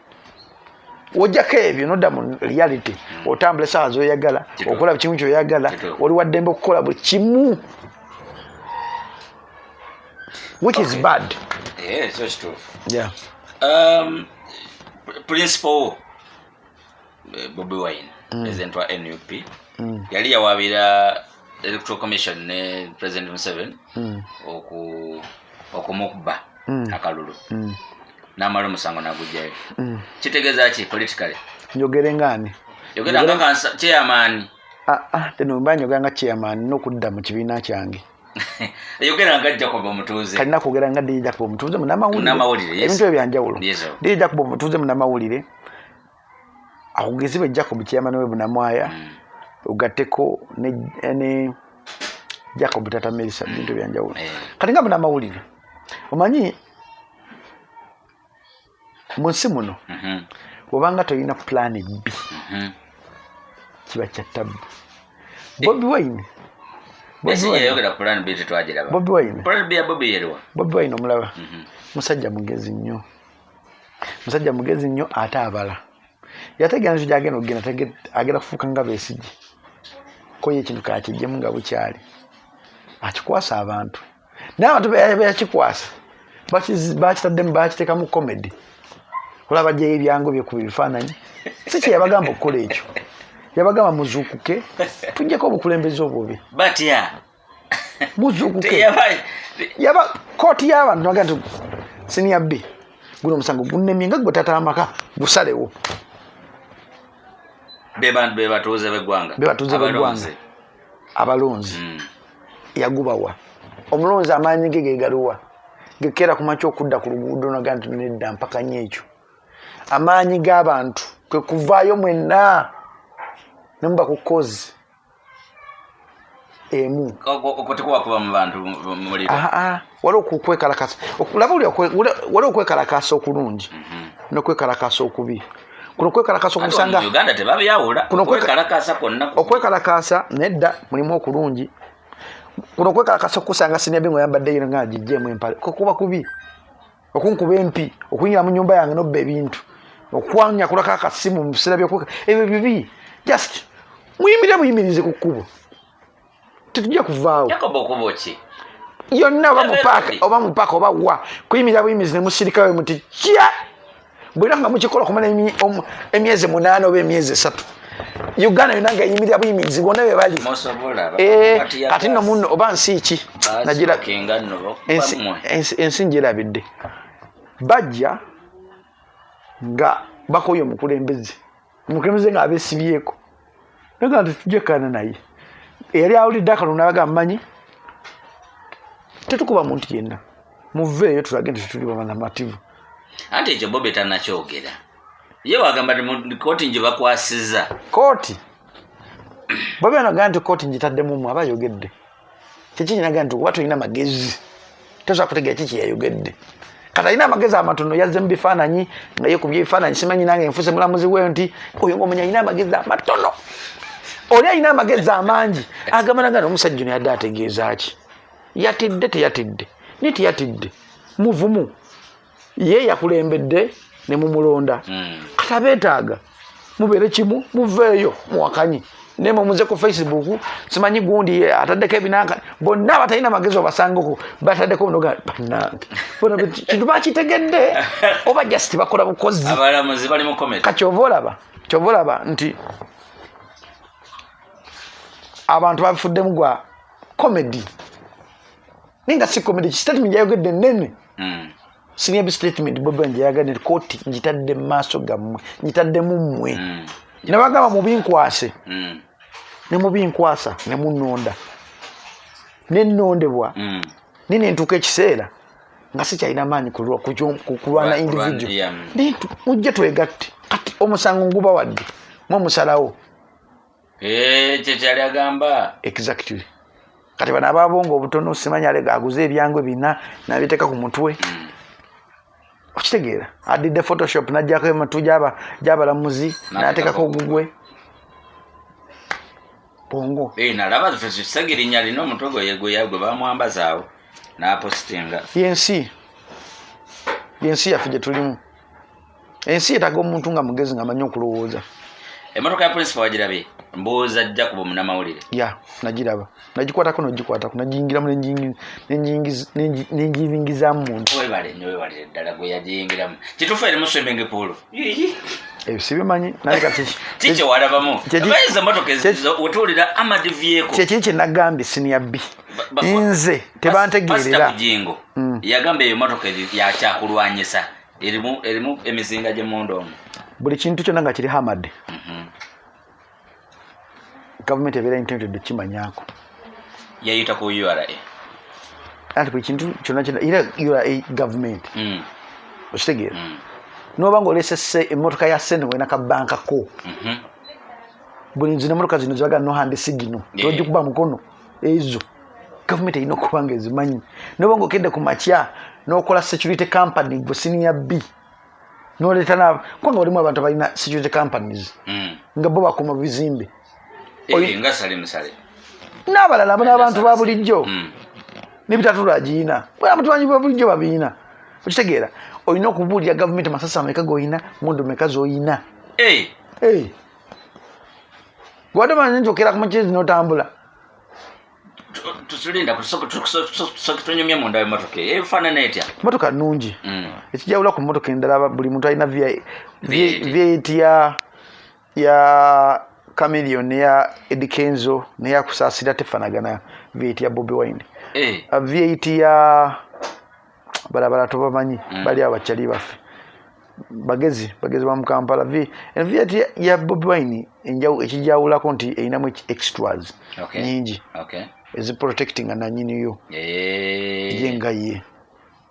ojjako ebyo nodda mu reality otambula essaawa zoyagala okola kimu kyoyagala oli wa Dembe okukola buli kimu which is bad. That's true. Principal Bobi Wine president wa NUP yali yawabira electoral commission ne president Museveni okumukuba akalulu n'amala omusango n'agugjayo kitegeeza ki politically njogere ngani yogera nga chairman teno mba njogera nga chairman n'okudda mu kibiina kyange yogera nga Djjacob Omutuuze kalina kwogera nga Djjacob Omutuuze munamawulire ebintu ebyanjawulo Djjacob Omutuuze munamawulire akugezibwa Djjacob chairman we bunamwaya ugatteko ne Djjacob Tata Melissa bintu byanjawulo kati nga munamawulire omanyi munsi muno obanga toyina plan B kiba kya tabu Bobi Wine Bobi Wine omulaba musajja mugezi nnyo ate abala yategera nti gyagenda okugenda agenda kufuuka nga Besigye ko ye ekintu kakijjemu nga bukyali akikwasa abantu n'abantu beyakikwasa bakitaddemu bakiteekamu comedy olaba gyeyo ebyangu byekuba ebifaananyi si kye yabagamba okukola ekyo yabagamba muzuukuke tujjeko obukulembeze obubi muzuukuke yaba kooti y'abantu naga nti Senior'B guno omusango gunnemye nga gwe tata amaka gusalewo bebatuuze b'eggwanga abalonzi yagubawa omulonzi amaanyi ge gegaluwa gekera ku makya okudda ku luguudo naga nti nedda mpaka nnyo ekyo amaanyi g'abantu kwe kuvaayo mwenna nemuba ku kozi emu okutikubakuba mu bantu muliro waliwo okwekalakasa waliwo okwekalakasa okulungi n'okwekalakasa okubi kuno okwekalakasa okusanga Uganda tebabyawula okwekalakasa kwonna okwekalakasa nedda mulimu okulungi kuno okwekalakasa okusanga Senior'B ng'oyambadde yino nga gijjeemu empale kuba kubi okunkuba empi okuyingira mu nnyumba yange n'obba ebintu okwanyakulako akasimu mu biseera byokweka ebyo bibi just muyimirize ku kkubo tetujja kuvaawo yonna oba mu paaka oba wa kuyimirira buyimirizi ne musirikawe muti kya bwira nga mukikola kumala emyezi 8 oba emyezi 3 Uganda yonanga yimirira buyimirizi bonna be bali kati no muno oba nsi ki nagira ensi njirabidde bajja nga bakoyo omukulembeze nga abesibyeko nga nti tujekana naye yali awulidde akalulu abaga mmanyi tetukuba muntu yenna muveeyo tulage nti tuli bamativu anti ekyo Bobi tannakyogera ye wagamba nti kooti nje bakwasiza kooti Bobi anaga nti kooti njitaddemu mwe aba yogedde kiki kinaga nti watu ina magezi tosa kutegera kiki yayogedde kata ina magezi amatono yazze mu bifaananyi nga yekubye ebifaananyi simanyi nange nfuse mulamuzi we nti oyo ng'omanya ina magezi amatono oli alina amagezi amangi agamba nagano omusajja ono yadde ategeeza ki yatidde teyatidde teyatidde muvumu ye yakulembedde ne mumulonda kata beetaaga mubeere kimu muveeyo muwakanyi nemo muze ku Facebook simanyi gundi ataddeko ebinanka bonna batalina magezi obasangako bataddeko noga bannange bona kintu bakitegedde oba just bakola bukozi abalamuzi bali mu comment kyovolaba nti abantu bafuddemu gwa comedy ninga si comedy statement yayogedde nene Senior'B statement Bobi njayagadde kooti njitadde maaso gammwe njitadde mummwe nabagamba mubinkwase ne mubinkwasa ne munnonda nennondebwa nini ntuuka ekiseera nga sikyalina maanyi kulwana individual mujje twegatte kati omusango nguba wadde mwe musalawo kyekyali agamba exactly kati bano ababonga obutono simanyi alega aguze ebyangwe bina nabiteeka ku mutwe okitegeera adidde photoshop najjako ematu gy'abalamuzi n'ateekako ogugwe bongo nalaba sagirinya alina omutwe gwe bamwambazaawo n'apositinga yensi yaffe gye tulimu ensi yetaaga omuntu nga mugezi ng'amanyi okulowooza emmotoka ya principal wagirabye mbooza Djjacob Omutuuze ya nagiraba nagikwatako nogikwatako nagiyingiramu nenjibingizaamu muntu webale ddala gwe yagiyingiramu kituufu erimu swimming pool ebyo sibimanyi naye kati kiki walabamu abayinza emmotoka wetuwulira Amadi Vehicle kyekiri kye nagambye Senior'B nze tebantegeerera Bujingo yagamba eyo emmotoka yakyakulwanyisa erimu emizinga gy'emmundu omwo buli kintu kyonna nga kiri hamad gavumenti ebeera intended kimanyako yayita ku URA anti buli kintu kyonna era URA gavumenti okitegeera noba ng'olesese emmotoka ya ssente ng'olina kabankako buli zino emmotoka zino zibaga no hand signal togikuba mukono ezo gavumenti erina okuba nga ezimanyi noba ng'okedde ku makya n'okola security company gwe Senior'B n'oleeta naabo kubanga walimu abantu abalina security companies nga bo bakuma bizimbe nga sale n'abalala n'abantu ba bulijjo n'ebitatula agiina abantu bangi ba bulijjo babiina okitegeera olina okubuulira gavumenti amasasi ameka g'olina mundu meka z'olina gwadde manyi nti okera ku makyezi n'otambula tusulinda tunyumya munda w'emmotoka efaanana etya emmotoka nnungi ekijawula ku mmotoka endala buli muntu alina V8 ya Chameleon neya Eddie Kenzo neya Kusaasira tefanagana V8 ya Bobi Wine V8 ya balabala tobamanyi bali abakyali baffe bagezi ba mu Kampala V8 ya Bobi Wine ekijawulako nti erinamu extras nyingi ezi protecting nanyiniyo yenga ye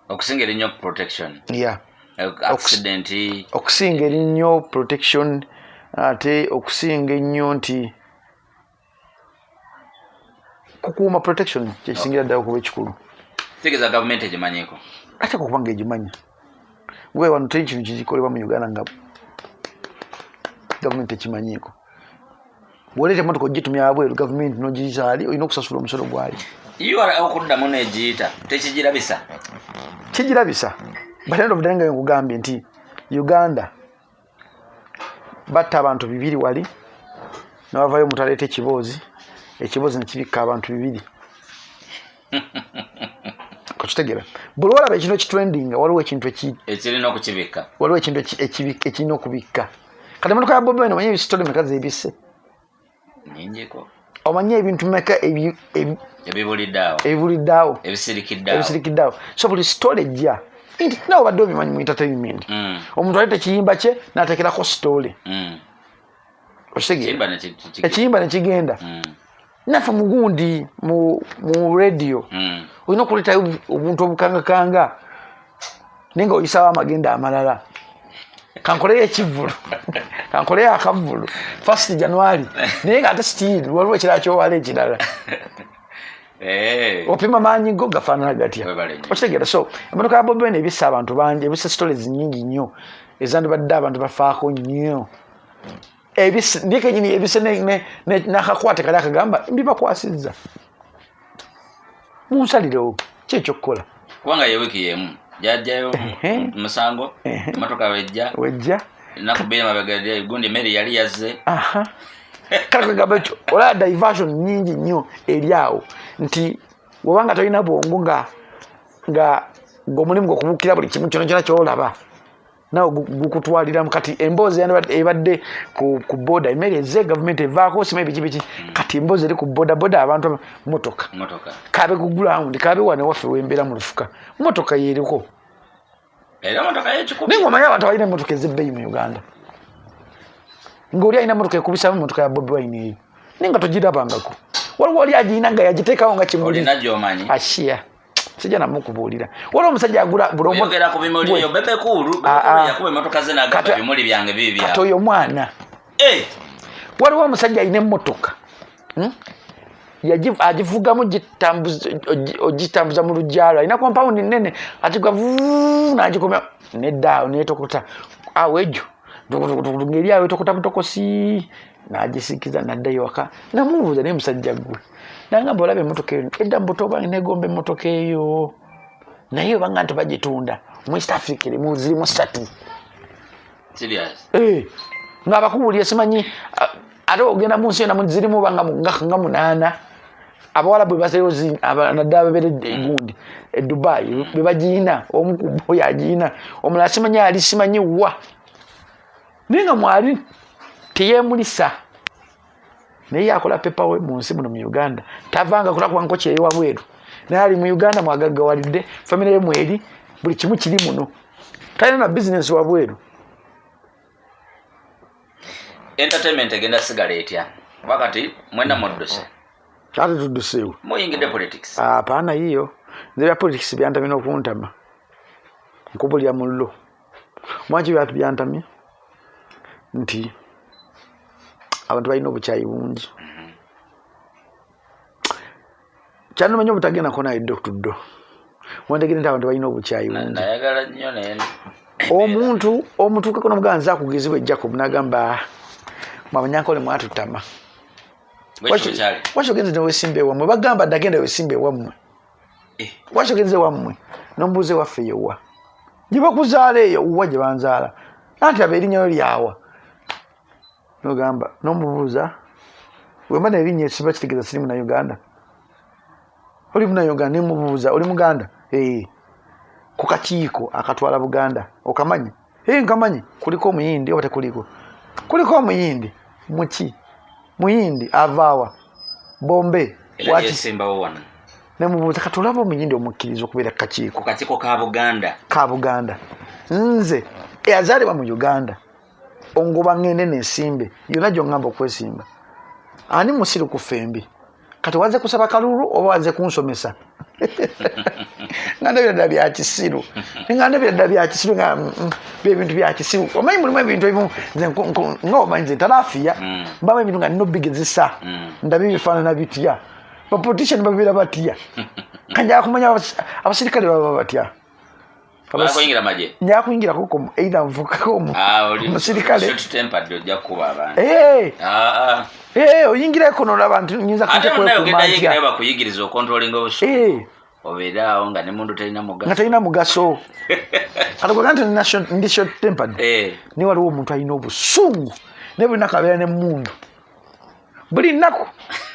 okusinga erinnya protection accident okusinga erinnya protection ate okusinga ennyo nti kukuuma protection kyekisingira ddala okuba ekikulu tegeeza gavumenti egimanyiko ate kubanga egimanyi gwe wano teri kintu kikolebwa mu Uganda nga gavumenti ekimanyiiko bw'oleeta emmotoka ogitumya wabweru gavumenti n'ogizaali olina okusasula omusolo gwayo okuddamu n'egiyita tekigirabisa kigirabisa but end of the day nga nkugambye nti Uganda batta abantu 2 wali n'abavayo omuntu aleeta ekiboozi nekibikka abantu 2 Okitegera buli olaba ekintu ekitrending waliwo ekintu ekirina okukibikka waliwo ekintu ekirina okubikka kati emotoka ya Bobi Wine omanyi ebisitole meka zeebisse nnyingiko omanyi ebintu meka ebibuliddeawo ebisirikiddeawo so buli sitole ejja nti nawe badde obimanyi mu entertainment omuntu aleta ekiyimba kye n'ateekerako sitole okitegeera ekiyimba ne kigenda naffe mugundi mu radio olina okuleetayo obuntu obukangakanga naye nga oyisaawo amagenda amalala kankoleyo ekivvulu kankoleyo akavvulu 1 January naye ng'ate still waliwo ekirala kyowala ekirala opima maanyi go gafaanana gatya okitegeera so emotoka ya Bobi Wine ebissa abantu bangi ebissa stories nnyingi nnyo ezandibadde abantu bafaako nnyo ndike nyini ebise n'akakwate kali akagamba mbibakwasizza munsalirewo kyekyokukola kubanga ye wiiki yemu jajjayo musango emotoka wejja nakubira mabega gundi meri yali yazze kale kagamba ekyo olaba diversion nnyingi nnyo eri awo nti wobanga tolina bwongo nga ng'omulimu gw'okubuukira buli kimu kyona kyona kyolaba nawe gukutwaliramu kati emboozi ebadde ku boda emmere ezze gavumenti evaako sima ebikibiki kati emboozi eri ku boda abantu motoka kabe kugulamu ndi kabe wane waffe wembeera mu lufuka motoka yeriko naye ng'omanyi abantu balina emotoka ez'ebbeeyi mu Uganda ng'oli alina motoka ekubisamu motoka ya Bobi Wine eyo naye nga togirabangako waliwo oli agiyina nga yagiteekawo nga kimuli ashiya sijja namukubuulira waliwo omusajja agula kati oyo mwana waliwo omusajja alina emmotoka agivugamu ogitambuza mu lujjalo alina kompawundi nnene agigwa n'agikomya neddaawo netokota awo egyo ngeri awo etokota butokosi n'agisikiza n'addayo waka namubuuza naye musajja gwe nangamba olaba emmotoka eyo edda mbuto obange negomba emmotoka eyo naye obanga nti bagitunda mu East Africa zirimu 3 ng'abakubuulira simanyi ate ogenda mu nsi yona zirimu obanga nga 8 abawala bwe baseeyo naddala beberedde egundi Dubai be bagiina omu ku bo yagiina omulala simanyi ali simanyi wa naye nga mwali teyeemulisa naye akola pepa we mu nsi muno mu Uganda tavanga kulakuba nkoki eyo wabweru naye ali mu Uganda mwagaggawalidde famire ye mweri buli kimu kiri muno talina na bizinesi wabweru entertainment egenda sigala etya wakati mwena mudduse ate tudduseewo muyingidde politics apaana yiyo nze bya politics byantamina okuntama nkubulya mullo mwaki byatu byantamye nti abantu balina obukyayi bungi kyanomanya obutagendako naye ddo tuddo wantegere nti abantu balina obukyayi bungi omutuukeko n'omuganza akugezibwa Djjacob n'agamba mwabanyankole mwatutama waki ogenze newesimba ewammwe bagamba dde agenda wesimba ewammwe waki ogenze ewammwe nomubuuza ewaffe yowa gye bakuzaala eyo wa gye banzaala anti aba erinnya lyawa nogamba nomubuuza wemba nerinnya siba kitegeeza siri muna Uganda oli muna Uganda nemubuuza oli muganda ku kakiiko akatwala Buganda okamanyi nkamanyi kuliko omuyindi oba tekuliko kuliko omuyindi muki muyindi avaawa bombe nemubuuza kati olaba omuyindi omukkiriza okubeera kukakiiko ka Buganda nze eyazaalibwa mu Uganda ongoba ngende nesimbe yona gyongamba okwesimba ani musiru ku fembi kati waze kusaba kalulu oba waze kunsomesa nganda byadda bya kisiru nganda byadda bya kisiru nga bintu bya kisiru omanyi mulimu ebintu ebimu ng'omanyi nze ntalafiya mbamu ebintu nga nino bigezesa ndabi bifaanana bitya bapolitician babeera batya kanjala kumanya abasirikale baba batya njakuyingira kuko either nvukako omusirikale oyingireko nolaba nti nyinza kutekwekumantyakuyigiriza okontrolinga obusuku obeeraawo nga ne mundu talina mugaso kati kwega nti ndi short tempered naye waliwo omuntu alina obusungu naye buli nnaku abeera nemundu buli nnaku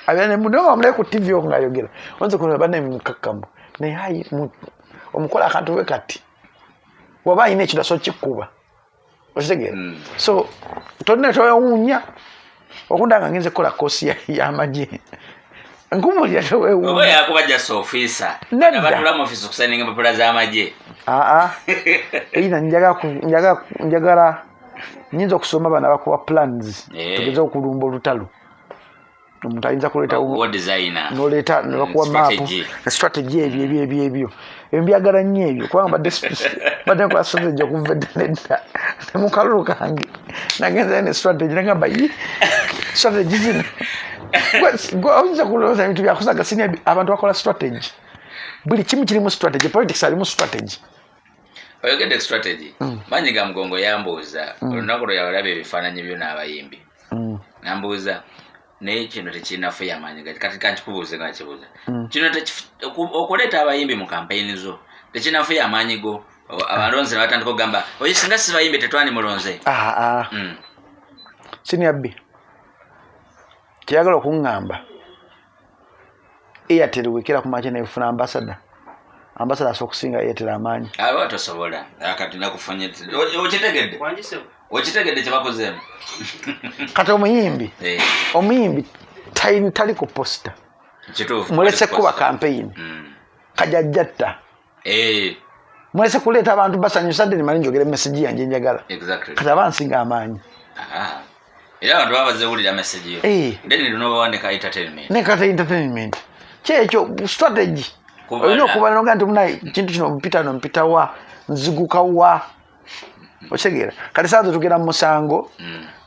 abeera nemundu naye nga wamulayo ku tv oko ngaayogera onze kunaba nemukakkamu naye omukola akantu we kati waba ayina ekintu asobola kikkuba okitegeera so tolina towewuunya okundanga ngenze kukola kosi y'amagye nkumulira towewuunya oba yakuba just officer nabatulamu office okusaninga empapula z'amagye eyina njagala nyinza okusoma abaana bakuba plans tugeze okulumba olutalo omuntu ayinza kuleeta nebakuwa maapu strategy ebyo embyagala nnyo ebyo kubanga badde nkola strategy okuva edda nedda ne mu kalulu kange nagenzayo ne strategy nagamba strategy zino oyinza kulowooza ebintu byakusaga Senior'B abantu bakola strategy buli kimu kirimu strategy politics alimu strategy oyogedde strategy manyi ga mugongo yambuuza olunaku lwe yalaba ebifaananyi byo n'abayimbi nambuuza naye kino tekirinafu yamanyi kati kankikubuuze nga kibuuza kino okuleeta abayimbi mu kampeyini zo tekirinafu yamanyi go abalonzi ne batandika okugamba oyo singa si bayimbi tetwani mulonze Senior'B kyeyagala okuŋŋamba Airtel wekera ku makya nefuna ambassador asobola okusinga Airtel amaanyi aba tosobola kati nakufunye okitegedde kyebakozeemu kati omuyimbi tali ku posta mulese kuba campaign kajajjatta mulese kuleeta abantu basanyusadde nimali njogera message yange njagala kati abansinga amaanyi era abantu babazewulira message yo then nobawandika entertainment kyekyo strategy olina okuba noga nti munaye kintu kino mpita wa nziguka wa okitegeera kati saa tugenda mu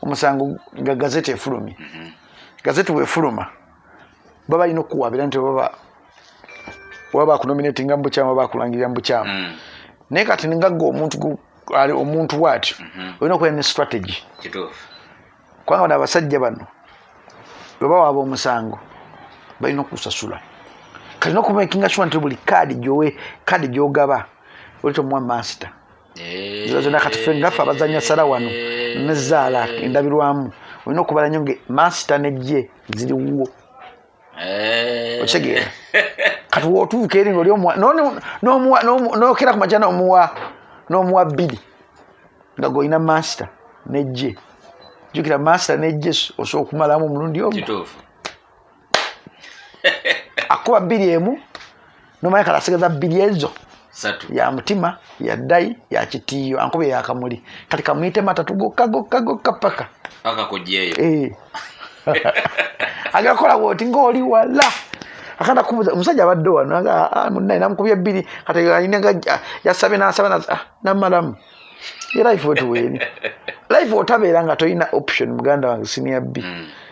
musango nga gazeti efulumye gazeti bwefuluma baba balina okuwabira nti waba bakunominatinga mu bukyamu waba bakulangirira mu bukyamu naye kati ningagga omuntu bw'atyo olina okubeera ne strategy kubanga bano abasajja bano bwe bawaaba omusango balina okusasula kati nokumakinga sure nti buli kaadi gy'ogaba oleta omuwa master zona kati ffe ngaffe abazanya sala wano ne Zaala endabirwamu olina okubala nnyo nge master nejje ziriwo okitegeera kati wootuuka eri ngaoli nokera ku makya n'omuwa bbiri nga golina master nejje jukira master nejje osobola okumalamu omulundi omu akuba bbiri emu nomanya kati asigaza bbiri ezo ya mutima ya ddai ya kitiiyo ankuba yakamuli kati kamuyite matatu gokka paka kujjeeyo agakola bwoti ng'oli wala akanda kubuza omusajja abadde wano munnaye namukubya bbiri kati ayinanga yasabye nasaba namalamu ye life wetuweeni life otabeera nga tolina option muganda wange Senior'B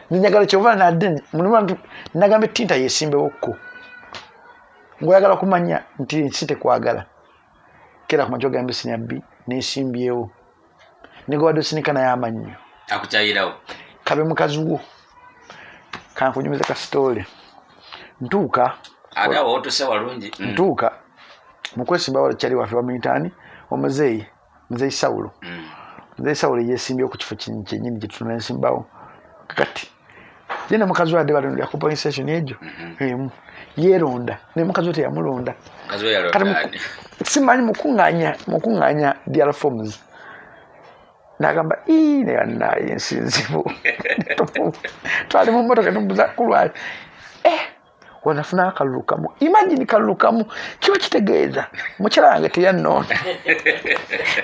ninyagala kyova nadde mulimu nagamba ettinta yesimbewokko ngoyagala kumanya nti nsi tekwagala kera ku makya ogambe Senior'B nesimbyewo nigowadde osinika naye amannyo akukyayirawo kabe mukazi wo kankunyumiza ka story ntuuka mukwesimba wala kyali waffe wamuyitaani omuzeeyi Saulo muzeeyi Saulo yesimbyewo ku kifo kyennyini gyetunula ensimbawo kati yena mukazi wadde balondera ku polling station egyo yeronda ne mukazi we teyamulonda simanyi mukuŋŋaanya dial forms nagamba naye ensinzibu twali mu mmotoka nemubuza kulwali wanafuna akalulu kamu imagine kalulu kamu kiba kitegeeza mukyala wange teyannonda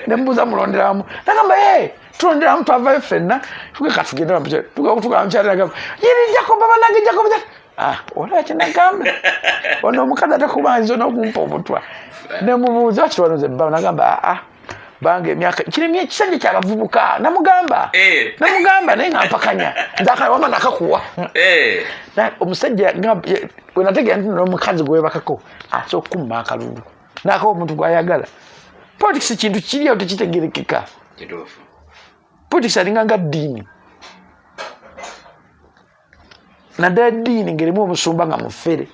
nemubuza mulonderamu nagamba tulonderamu twavayo ffenna tugenda mukyala nagamba yiri Djjacob banange Djjacob olaba kyenagamba ono omukazi atekubanza onokumpa obutwa nemubuuza wakitwanoze bba nagamba bange emyaka kiremye ekisajja kyabavubuka namugamba naye nga mpakanya nzakawama nakakuwa omusajja wenategera nti nomukazi gwebakako asobola okumma akalulu nakawa omuntu gwayagala politics kintu kiri awo tekitegerekeka politics alinga nga ddiini naddala eddiini ngerimu omusumba nga mufere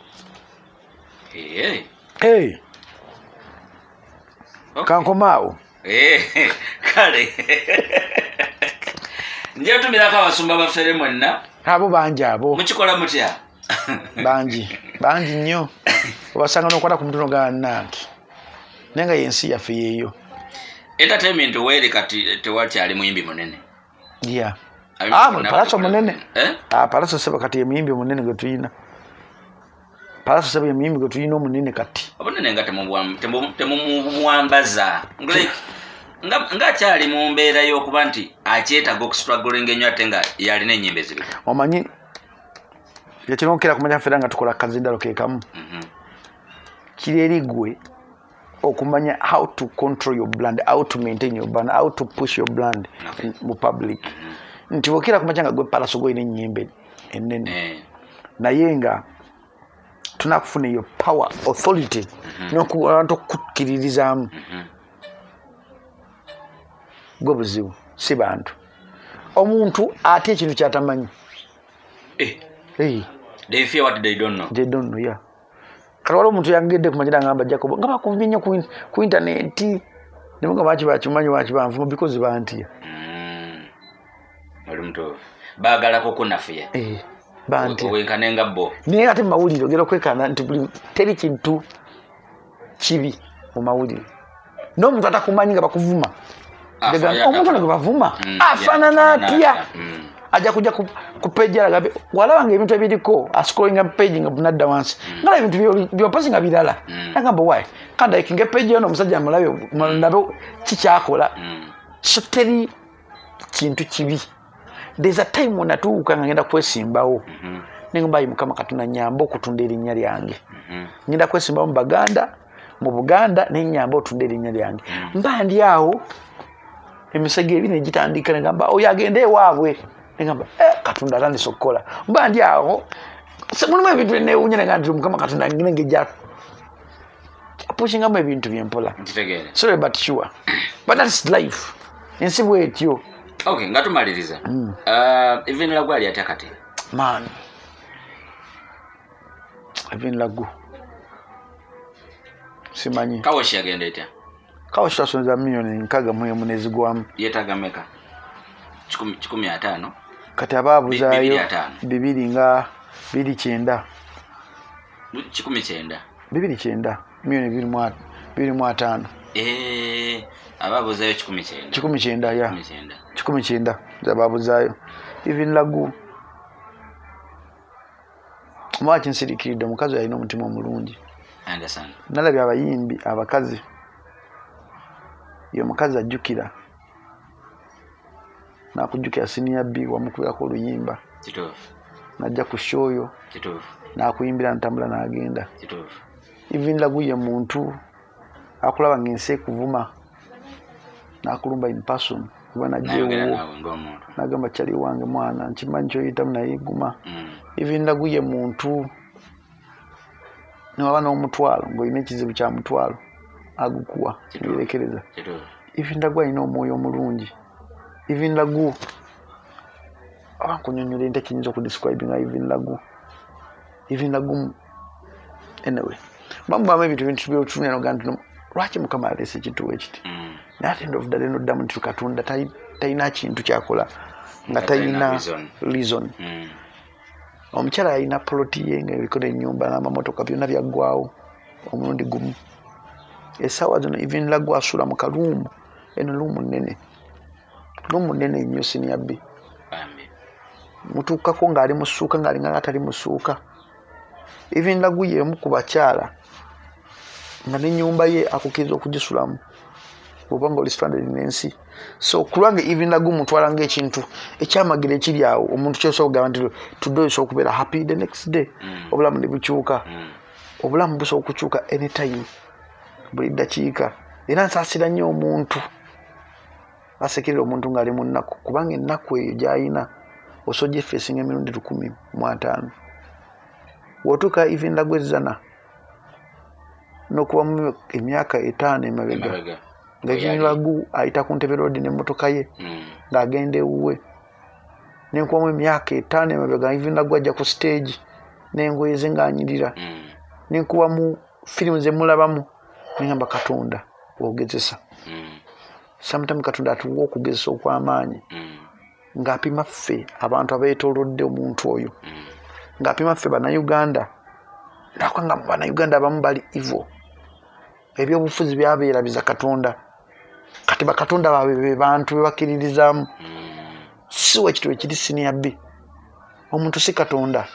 kankomaawo kale nje tumirako abasumba bafere mwenna abo bangi abo mukikola mutya bangi nnyo obasanga nokwata ku mutono gananti nenga yensi yaffe yeeyo. Entertainment weri kati tewakyali muyimbi munene. Yeah. Palaso munene. Palaso seba kati ye muyimbi munene gwe tuyina. Palaso seba ye muyimbi gwe tuyina omunene kati. Obunene nga temumuwambaza. Nga kyali mu mbeera y'okuba nti akyetaaga okustrugglinga ennyo ate nga yalina ennyimba ezibiri. Omanyi yekironkera kumanya ffe nga tukola kazindalo ke kamu. Kiri eri gwe okumanya how to control your brand, how to maintain your brand, how to push your brand mu public. Nti wokera kumanya nga gwe Palaso gwe ine ennyimba ennene. Naye nga tunakufuna eyo power, authority n'okubantu okukkiririzaamu. Gwe buzibu si bantu. Omuntu ate ekintu kyatamanyi. They fear what they don't know. They don't know, yeah. Kalwala omuntu yangedde kumanyira ngamba Djjacob nga bakuvinya ku internet nemuga bakimanyi bakibanvuma because bantiya. Oli muto baagalako kunafiya. Bantiya. Wenkane nga bo. Naye ate mu mawulire ogera okwekana nti buli teri kintu kibi mu mawulire. N'omuntu atakumanyi nga bakuvuma. Omuntu nga bavuma afaanana atya. Ajja kujja ku page alaga walaba nga ebintu ebiriko scrolling page nga bunadda wansi ngala ebintu byopozi nga birala ngamba why kanda ikinge page yono musajja amulabe nabe kikyakola so teri kintu kibi. There's a time when natuuka nga ngenda kwesimbawo nengamba ayi Mukama Katonda nyamba okutunda erinnya lyange ngenda kwesimbawo mu Buganda nenyamba otunda erinnya lyange mba ndi awo emisege ebine gitandika ngamba oyo agende ewaabwe ngamba Katonda atandise okukola mba ndi awo mulimu ebintu newunya nga nti Mukama Katonda ngeja apushingamu ebintu byempola. Sorry but sure but that's life ensi bwetyo. Okay, nga tumaliriza even Lagu ali atya kati man even Lagu simanyi Kawoshi agenda etya. Kawoshi asonza milioni 6 mwezi gwamu yetaga meka 15 kati abaabuzayo 2 nga 29 209 milioni 2.5 abaabuzayo 19 ya 19 zabaabuzayo even Lagu mwachi nsirikiridde omukazi alina omutima omulungi. Nalabye abayimbi abakazi yo mukazi ajjukira nakujjukira Senior'B wamukubirako oluyimba najja ku show nakuyimbira ntambula n'agenda. Even Lagu ye muntu akulaba ng'ensi ekuvuma nakulumba in person kubana jewo nagamba kyali wange mwana nkimanyi kyoyitamu naye guma. Even Lagu ye muntu niwaba n'omutwalo ng'olina ekizibu kya mutwalo agukuwa neyerekereza. Even Lagu alina omwoyo omulungi. Even Lagu abankunyonyola ente kiyinza okudescribe nga even Lagu anyway bambamu ebintu byotunira nogantu lwaki Mukama alese ekintu ekiti naye at the end of the day noddamu nti Katonda talina kintu kyakola nga talina reason. Omukyala alina poloti ye nga eriko n'ennyumba n'amamotoka byonna byaggwawo omulundi gumu. Essaawa zino even Lagu asula mu kaluumu eno luumu nnene nnyo Senior'B mutuukako ng'ali mu ssuuka ng'alinga atali mu ssuuka. Even Lagu y'emu ku bakyala nga n'ennyumba ye akukkiriza okugisulamu oba ng'oli stranded n'ensi. So kulwange even Lagu mutwala ng'ekintu ekyamagira ekiri awo omuntu kyosobola okugamba nti today osobola okubeera happy the next day obulamu ne bukyuka. Obulamu busobola okukyuka anytime buli ddakiika era nsaasira nnyo omuntu asekerera omuntu ng'ali mu nnaku kubanga ennaku eyo gy'alina osobola gyefeesinga emirundi 15 wotuuka even Lagu ezzana n'okuba mu emyaka 5 emabega nga even Lagu ayita ku Ntebe road n'emmotoka ye ng'agenda ewuwe n'enkubamu emyaka 5 emabega even Lagu ajja ku stage n'engoye ze ng'anyirira n'enkubamu firimu ze mulabamu n'engamba Katonda ogezesa. Sometimes Katonda atuwa okugezesa okw'amaanyi ng'apima ffe abantu abeetoolodde omuntu oyo ng'apima ffe Bannayuganda nakwanga Bannayuganda abamu bali evil ebyobufuzi byabeera biza Katonda kati bakatonda babe bantu bebakiririzamu siwe kitu ekiri Senior'B omuntu si Katonda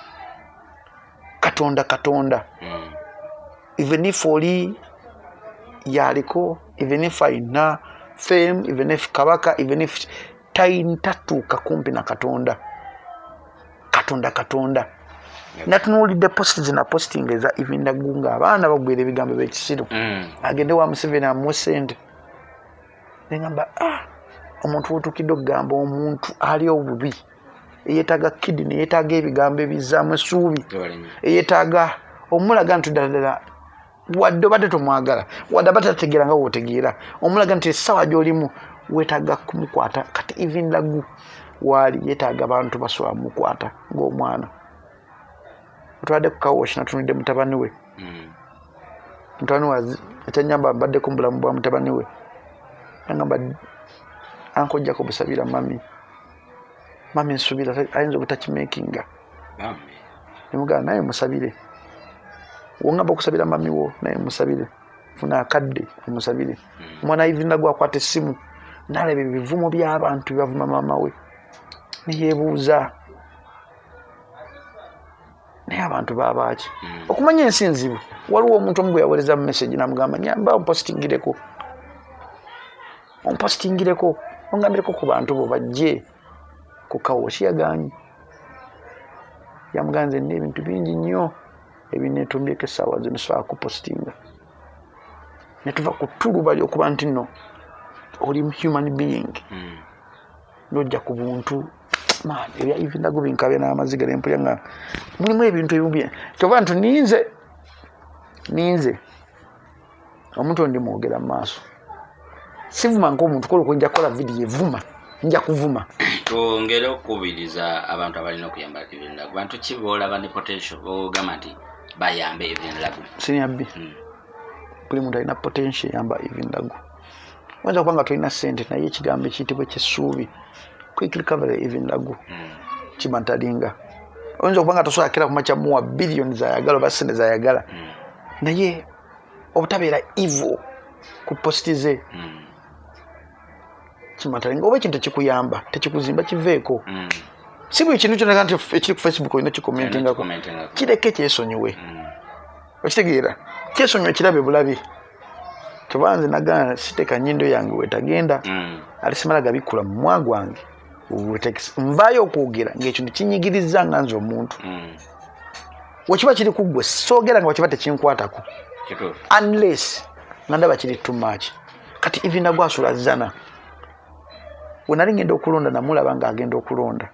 even if oli yaliko even if aina fame even if kabaka even if tatuuka kumpi na Katonda natunuulidde posti zina posting eza even Lagu nga abaana bagwira ebigambo by'ekisiru agende wa Museveni amuwe ssente nengamba omuntu wotukidde okugamba omuntu ali obubi eyetaaga kidney eyetaaga ebigambo ebizaamu essuubi eyetaaga omulaga nti ddala wadde obadde tomwagala wadde abadde tategeera nga wootegeera omulaga nti essaawa gy'olimu weetaaga kumukwata kati even Lagu waali yeetaaga abantu basobola mukwata ng'omwana otwadde ku kawoshi natunudde mutabani we ekyanyamba mbaddeko mu bulamu bwa mutabani we nangamba Uncle Djjacob Sabira mami nsubira ayinza obutakimakinga nemugamba naye musabire wongamba okusabira mami wo naye musabire funa akadde omusabire omwana even Lagu akwata essimu nalaba ebivumo by'abantu bavuma maama we neyeebuuza naye abantu babaaki okumanya ensi nzibu waliwo omuntu omu gwe yaweereza mu message namugamba nyamba ompostingireko ongambireko ku bantu bo bajje ku kawoshi yagaanyi yamuganze nina ebintu bingi nnyo ebineetumbyeko essaawa zino sobola kupostinga netuva ku ttuluba ly'okuba nti nno oli human being nojja ku buntu ebya even Lagu binkabya n'amaziga nempulya nga mulimu ebintu ebibi kyova nti ninze omuntu ndi mwogera mu maaso sivuma nk'omuntu kola nja kukola vidiyo evuma nja kuvuma twongere okukubiriza abantu abalina okuyamba Evelyn Lagu bantu ki boolaba ne potential bogamba nti bayambe Evelyn Lagu Senior'B buli muntu alina potential yamba Evelyn Lagu oyinza kuba nga tolina ssente naye ekigambo ekiyitibwa kyessuubi quick recovery Evelyn Lagu kimantalinga oyinza okuba nga tosobola kera kumakya muwa billioni zayagala oba ssente zayagala naye obutabeera evil ku posti ze kimantalinga oba ekintu tekikuyamba tekikuzimba kiveeko si buli kintu kyonna nti ekiri ku Facebook olina kikomentingako kireke kyesonyiwe okitegeera kyesonyiwe kirabe bulabi tubanze nagana siteka nyindo yange wetagenda alisimala gabikula mu mwa gwange nvaayo okwogera ng'ekintu kinyigiriza nga nze omuntu wekiba kiri ku ggwe soogera nga wekiba tekinkwatako unless nga ndaba kiri too much kati Evelyn Lagu asula zana we nali ngenda okulonda namulaba ng'agenda okulonda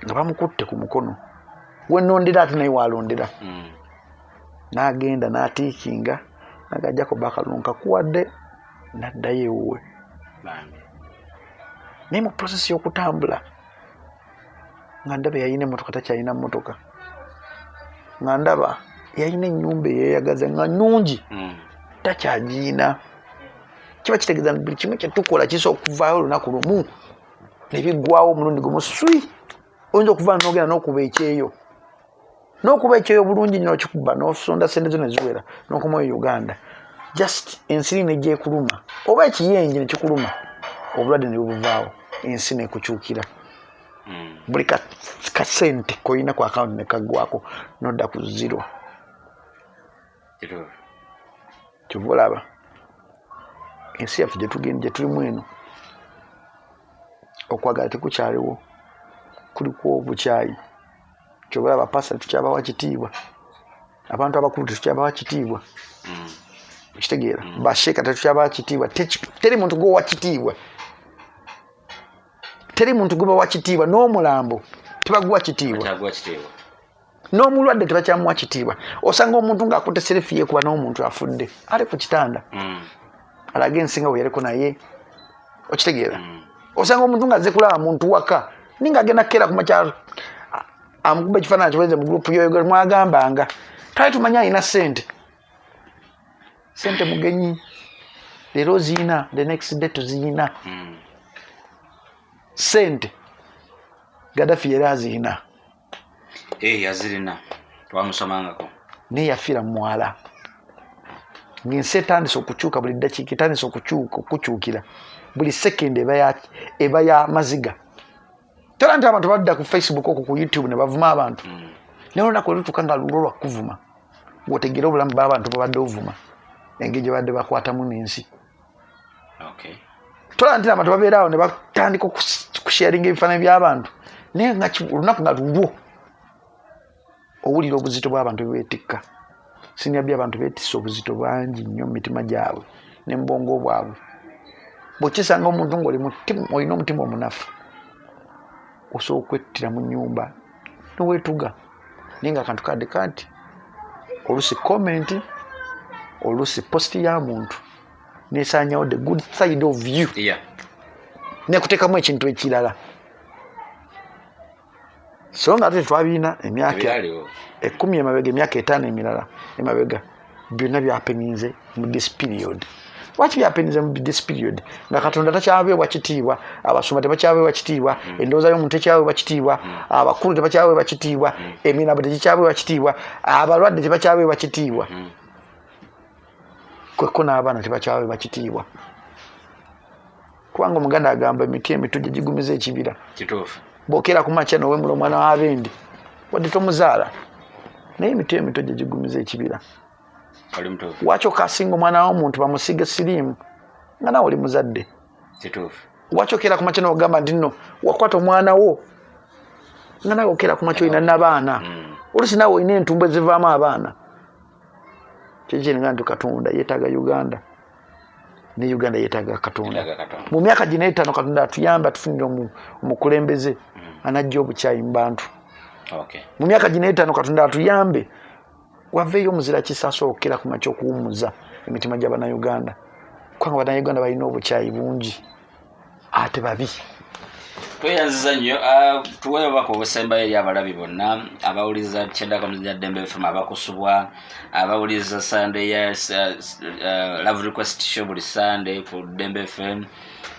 nga bamukutte ku mukono we nondera ate naye walondera n'agenda n'atiikinga naga Djjacob akalunka kuwadde n'addayo ewuwe naye mu process y'okutambula nga ndaba yalina emmotoka takyalina mmotoka nga ndaba yalina ennyumba eyeeyagaza nga nnungi takyagiina kiba kitegeeza nti buli kimu kyetukola kisobola okuvaayo olunaku lumu nebiggwawo omulundi gumu swi oyinza okuvaayo n'ogenda n'okuba ekyeyo bulungi nnyo okikuba n'osonda sente zo ne ziwera n'okomayo Uganda just ensi nejjeekuluma oba ekiyenje ne kikuluma obulwadde ne bubuvaawo ensi nekukyukira buli kasente koyina ku akawunti nekaggwako nodda ku zero kyova olaba ensi yaffe gye tulimu eno okwagala tekukyaliwo kuliko obukyayi kyova olaba pasa tukyabawa kitiibwa abantu abakulu tetukyabawa kitiibwa kitegeera basheeka tetukyabawa kitiibwa teri muntu gwowa kitiibwa teri muntu gubawa kitiibwa n'omulambo tebaguwa kitiibwa n'omulwadde tebakyamuwa kitiibwa osanga omuntu ng'akutte serefi yeekuba n'omuntu afudde ali ku kitanda alaga ensinga we yaliko naye okitegeera osanga omuntu ng'azze kulaba muntu waka ninga agenda kera ku makyalo amukuba ekifaananyi kiweze mu gurupu yoyo mwagambanga twali tumanya alina ssente mugenyi leero ziina the next day tuziyina ssente Gaddafi yali azirina yazirina twamusomangako naye yafiira muwala ng'ensi etandise okukyuka buli ddakiika etandise okukyukira buli second eba ya maziga tola nti abantu badda ku Facebook okwo ku YouTube ne bavuma abantu naye olunaku olutuuka nga lulo lwakuvuma ng'otegeera obulamu bw'abantu bwe badde ovuma engeri gye badde bakwatamu n'ensi tola nti abantu babeera awo ne batandika okusharinga ebifaananyi by'abantu naye olunaku nga lulwo owulira obuzito bw'abantu bebeetikka Senior'B abantu beetisse obuzito bangi nnyo mu mitima gyabwe ne mu bwongo bwabwe bw'okisanga omuntu ng'olina omutima omunafu osobola okwettira mu nnyumba neweetuga naye nga akantu kadde kanti oluusi comment oluusi post ya muntu neesaanyawo the good side of you nekuteekamu ekintu ekirala so nga ate twabiina emyaka 10 emabega emyaka 5 emirala emabega byonna byapeninze mu this period lwaki byapeninze mu this period nga Katonda takyaweebwa kitiibwa abasumba tebakyaweebwa kitiibwa endowooza y'omuntu tekyaweebwa kitiibwa abakulu tebakyaweebwa kitiibwa emirabo tekikyaweebwa kitiibwa abalwadde tebakyaweebwa kitiibwa kweko n'abaana tebakyaweebwa kitiibwa kubanga omuganda agamba emiti emito gye gigumiza ekibira kituufu bw'okeera ku makya n'owemula omwana w'abendi wadde tomuzaala naye emiti emito gye gigumiza ekibira lwaki okasinga omwana w'omuntu bamusiige siriimu nga nawe oli muzadde lwaki okeera ku makya n'ogamba nti nno wakwata omwana wo nga nawe okeera ku makya olina n'abaana oluusi nawe olina entumbu ezivaamu abaana kyekiringa nti Katonda yeetaaga Uganda ne Uganda yeetaaga Katonda mu myaka gino 5 Katonda atuyamba atufunire omukulembeze anajja obukyayi mu bantu mu myaka gino 5 Katonda atuyambe waveeyo omuzira kisaaso okera ku makya okuwummuza emitima gy'Abannayuganda kubanga Abannayuganda balina obukyayi bungi ate babi tweyanziza nnyo tuweeyo bako obusembayo eri abalabi bonna abawuliza kyeddako mu Dembe FM abakusubwa abawuliza Sunday ya Love Request Show buli Sunday ku Dembe FM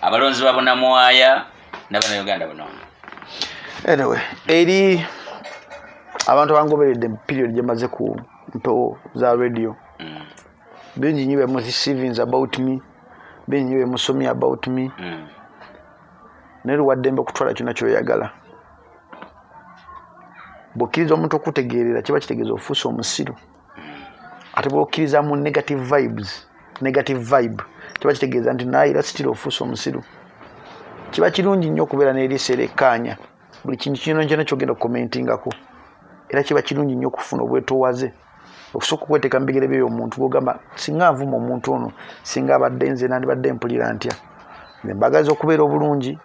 abalonzi babona mwaya n'Abannayuganda bonna anyway eri abantu bangoberedde period gyemaze ku mpewo za radio bingi nnyo bemu receivings about me bingi nnyo bemusomye about me naye luwa Dembe okutwala kyonna kyoyagala bw'okkiriza omuntu okutegeerera kiba kitegeeza ofuusa omusiru ate bw'okkiriza mu negative vibe kiba kitegeeza nti naye era sitira ofuusa omusiru kiba kirungi nnyo okubeera n'eriiso erekkaanya buli kintu kyonna kyogenda okukomentingako era kiba kirungi nnyo okufuna obwetoowaze okusooka okweteeka mu bigere by'omuntu bw'ogamba singa nvuma omuntu ono singa abadde nze nandibadde mpulira ntya nze mbagaliza okubeera obulungi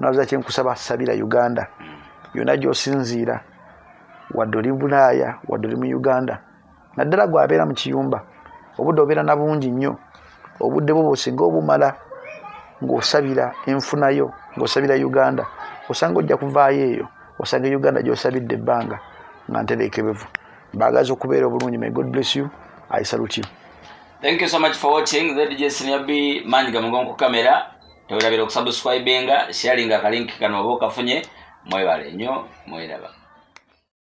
nabaza kyenkusaba sabira Uganda yonna gy'osinziira wadde oli Bulaaya wadde oli mu Uganda naddala gwabeera mu kiyumba obudde obeera na bungi nnyo obudde bwo bwosinga obumala ng'osabira enfunayo ng'osabira Uganda osanga ojja kuvaayo eyo osanga Uganda gy'osabidde ebbanga nga ntereekebevu mbagaza okubeera obulungi. May God bless you. I salute you. Thank you so much for watching the Dj.Senior'B manyiga mugongo kamera tewelabira okusubscribinga sharinga akalinki kano oba okafunye mwebale nnyo mweraba.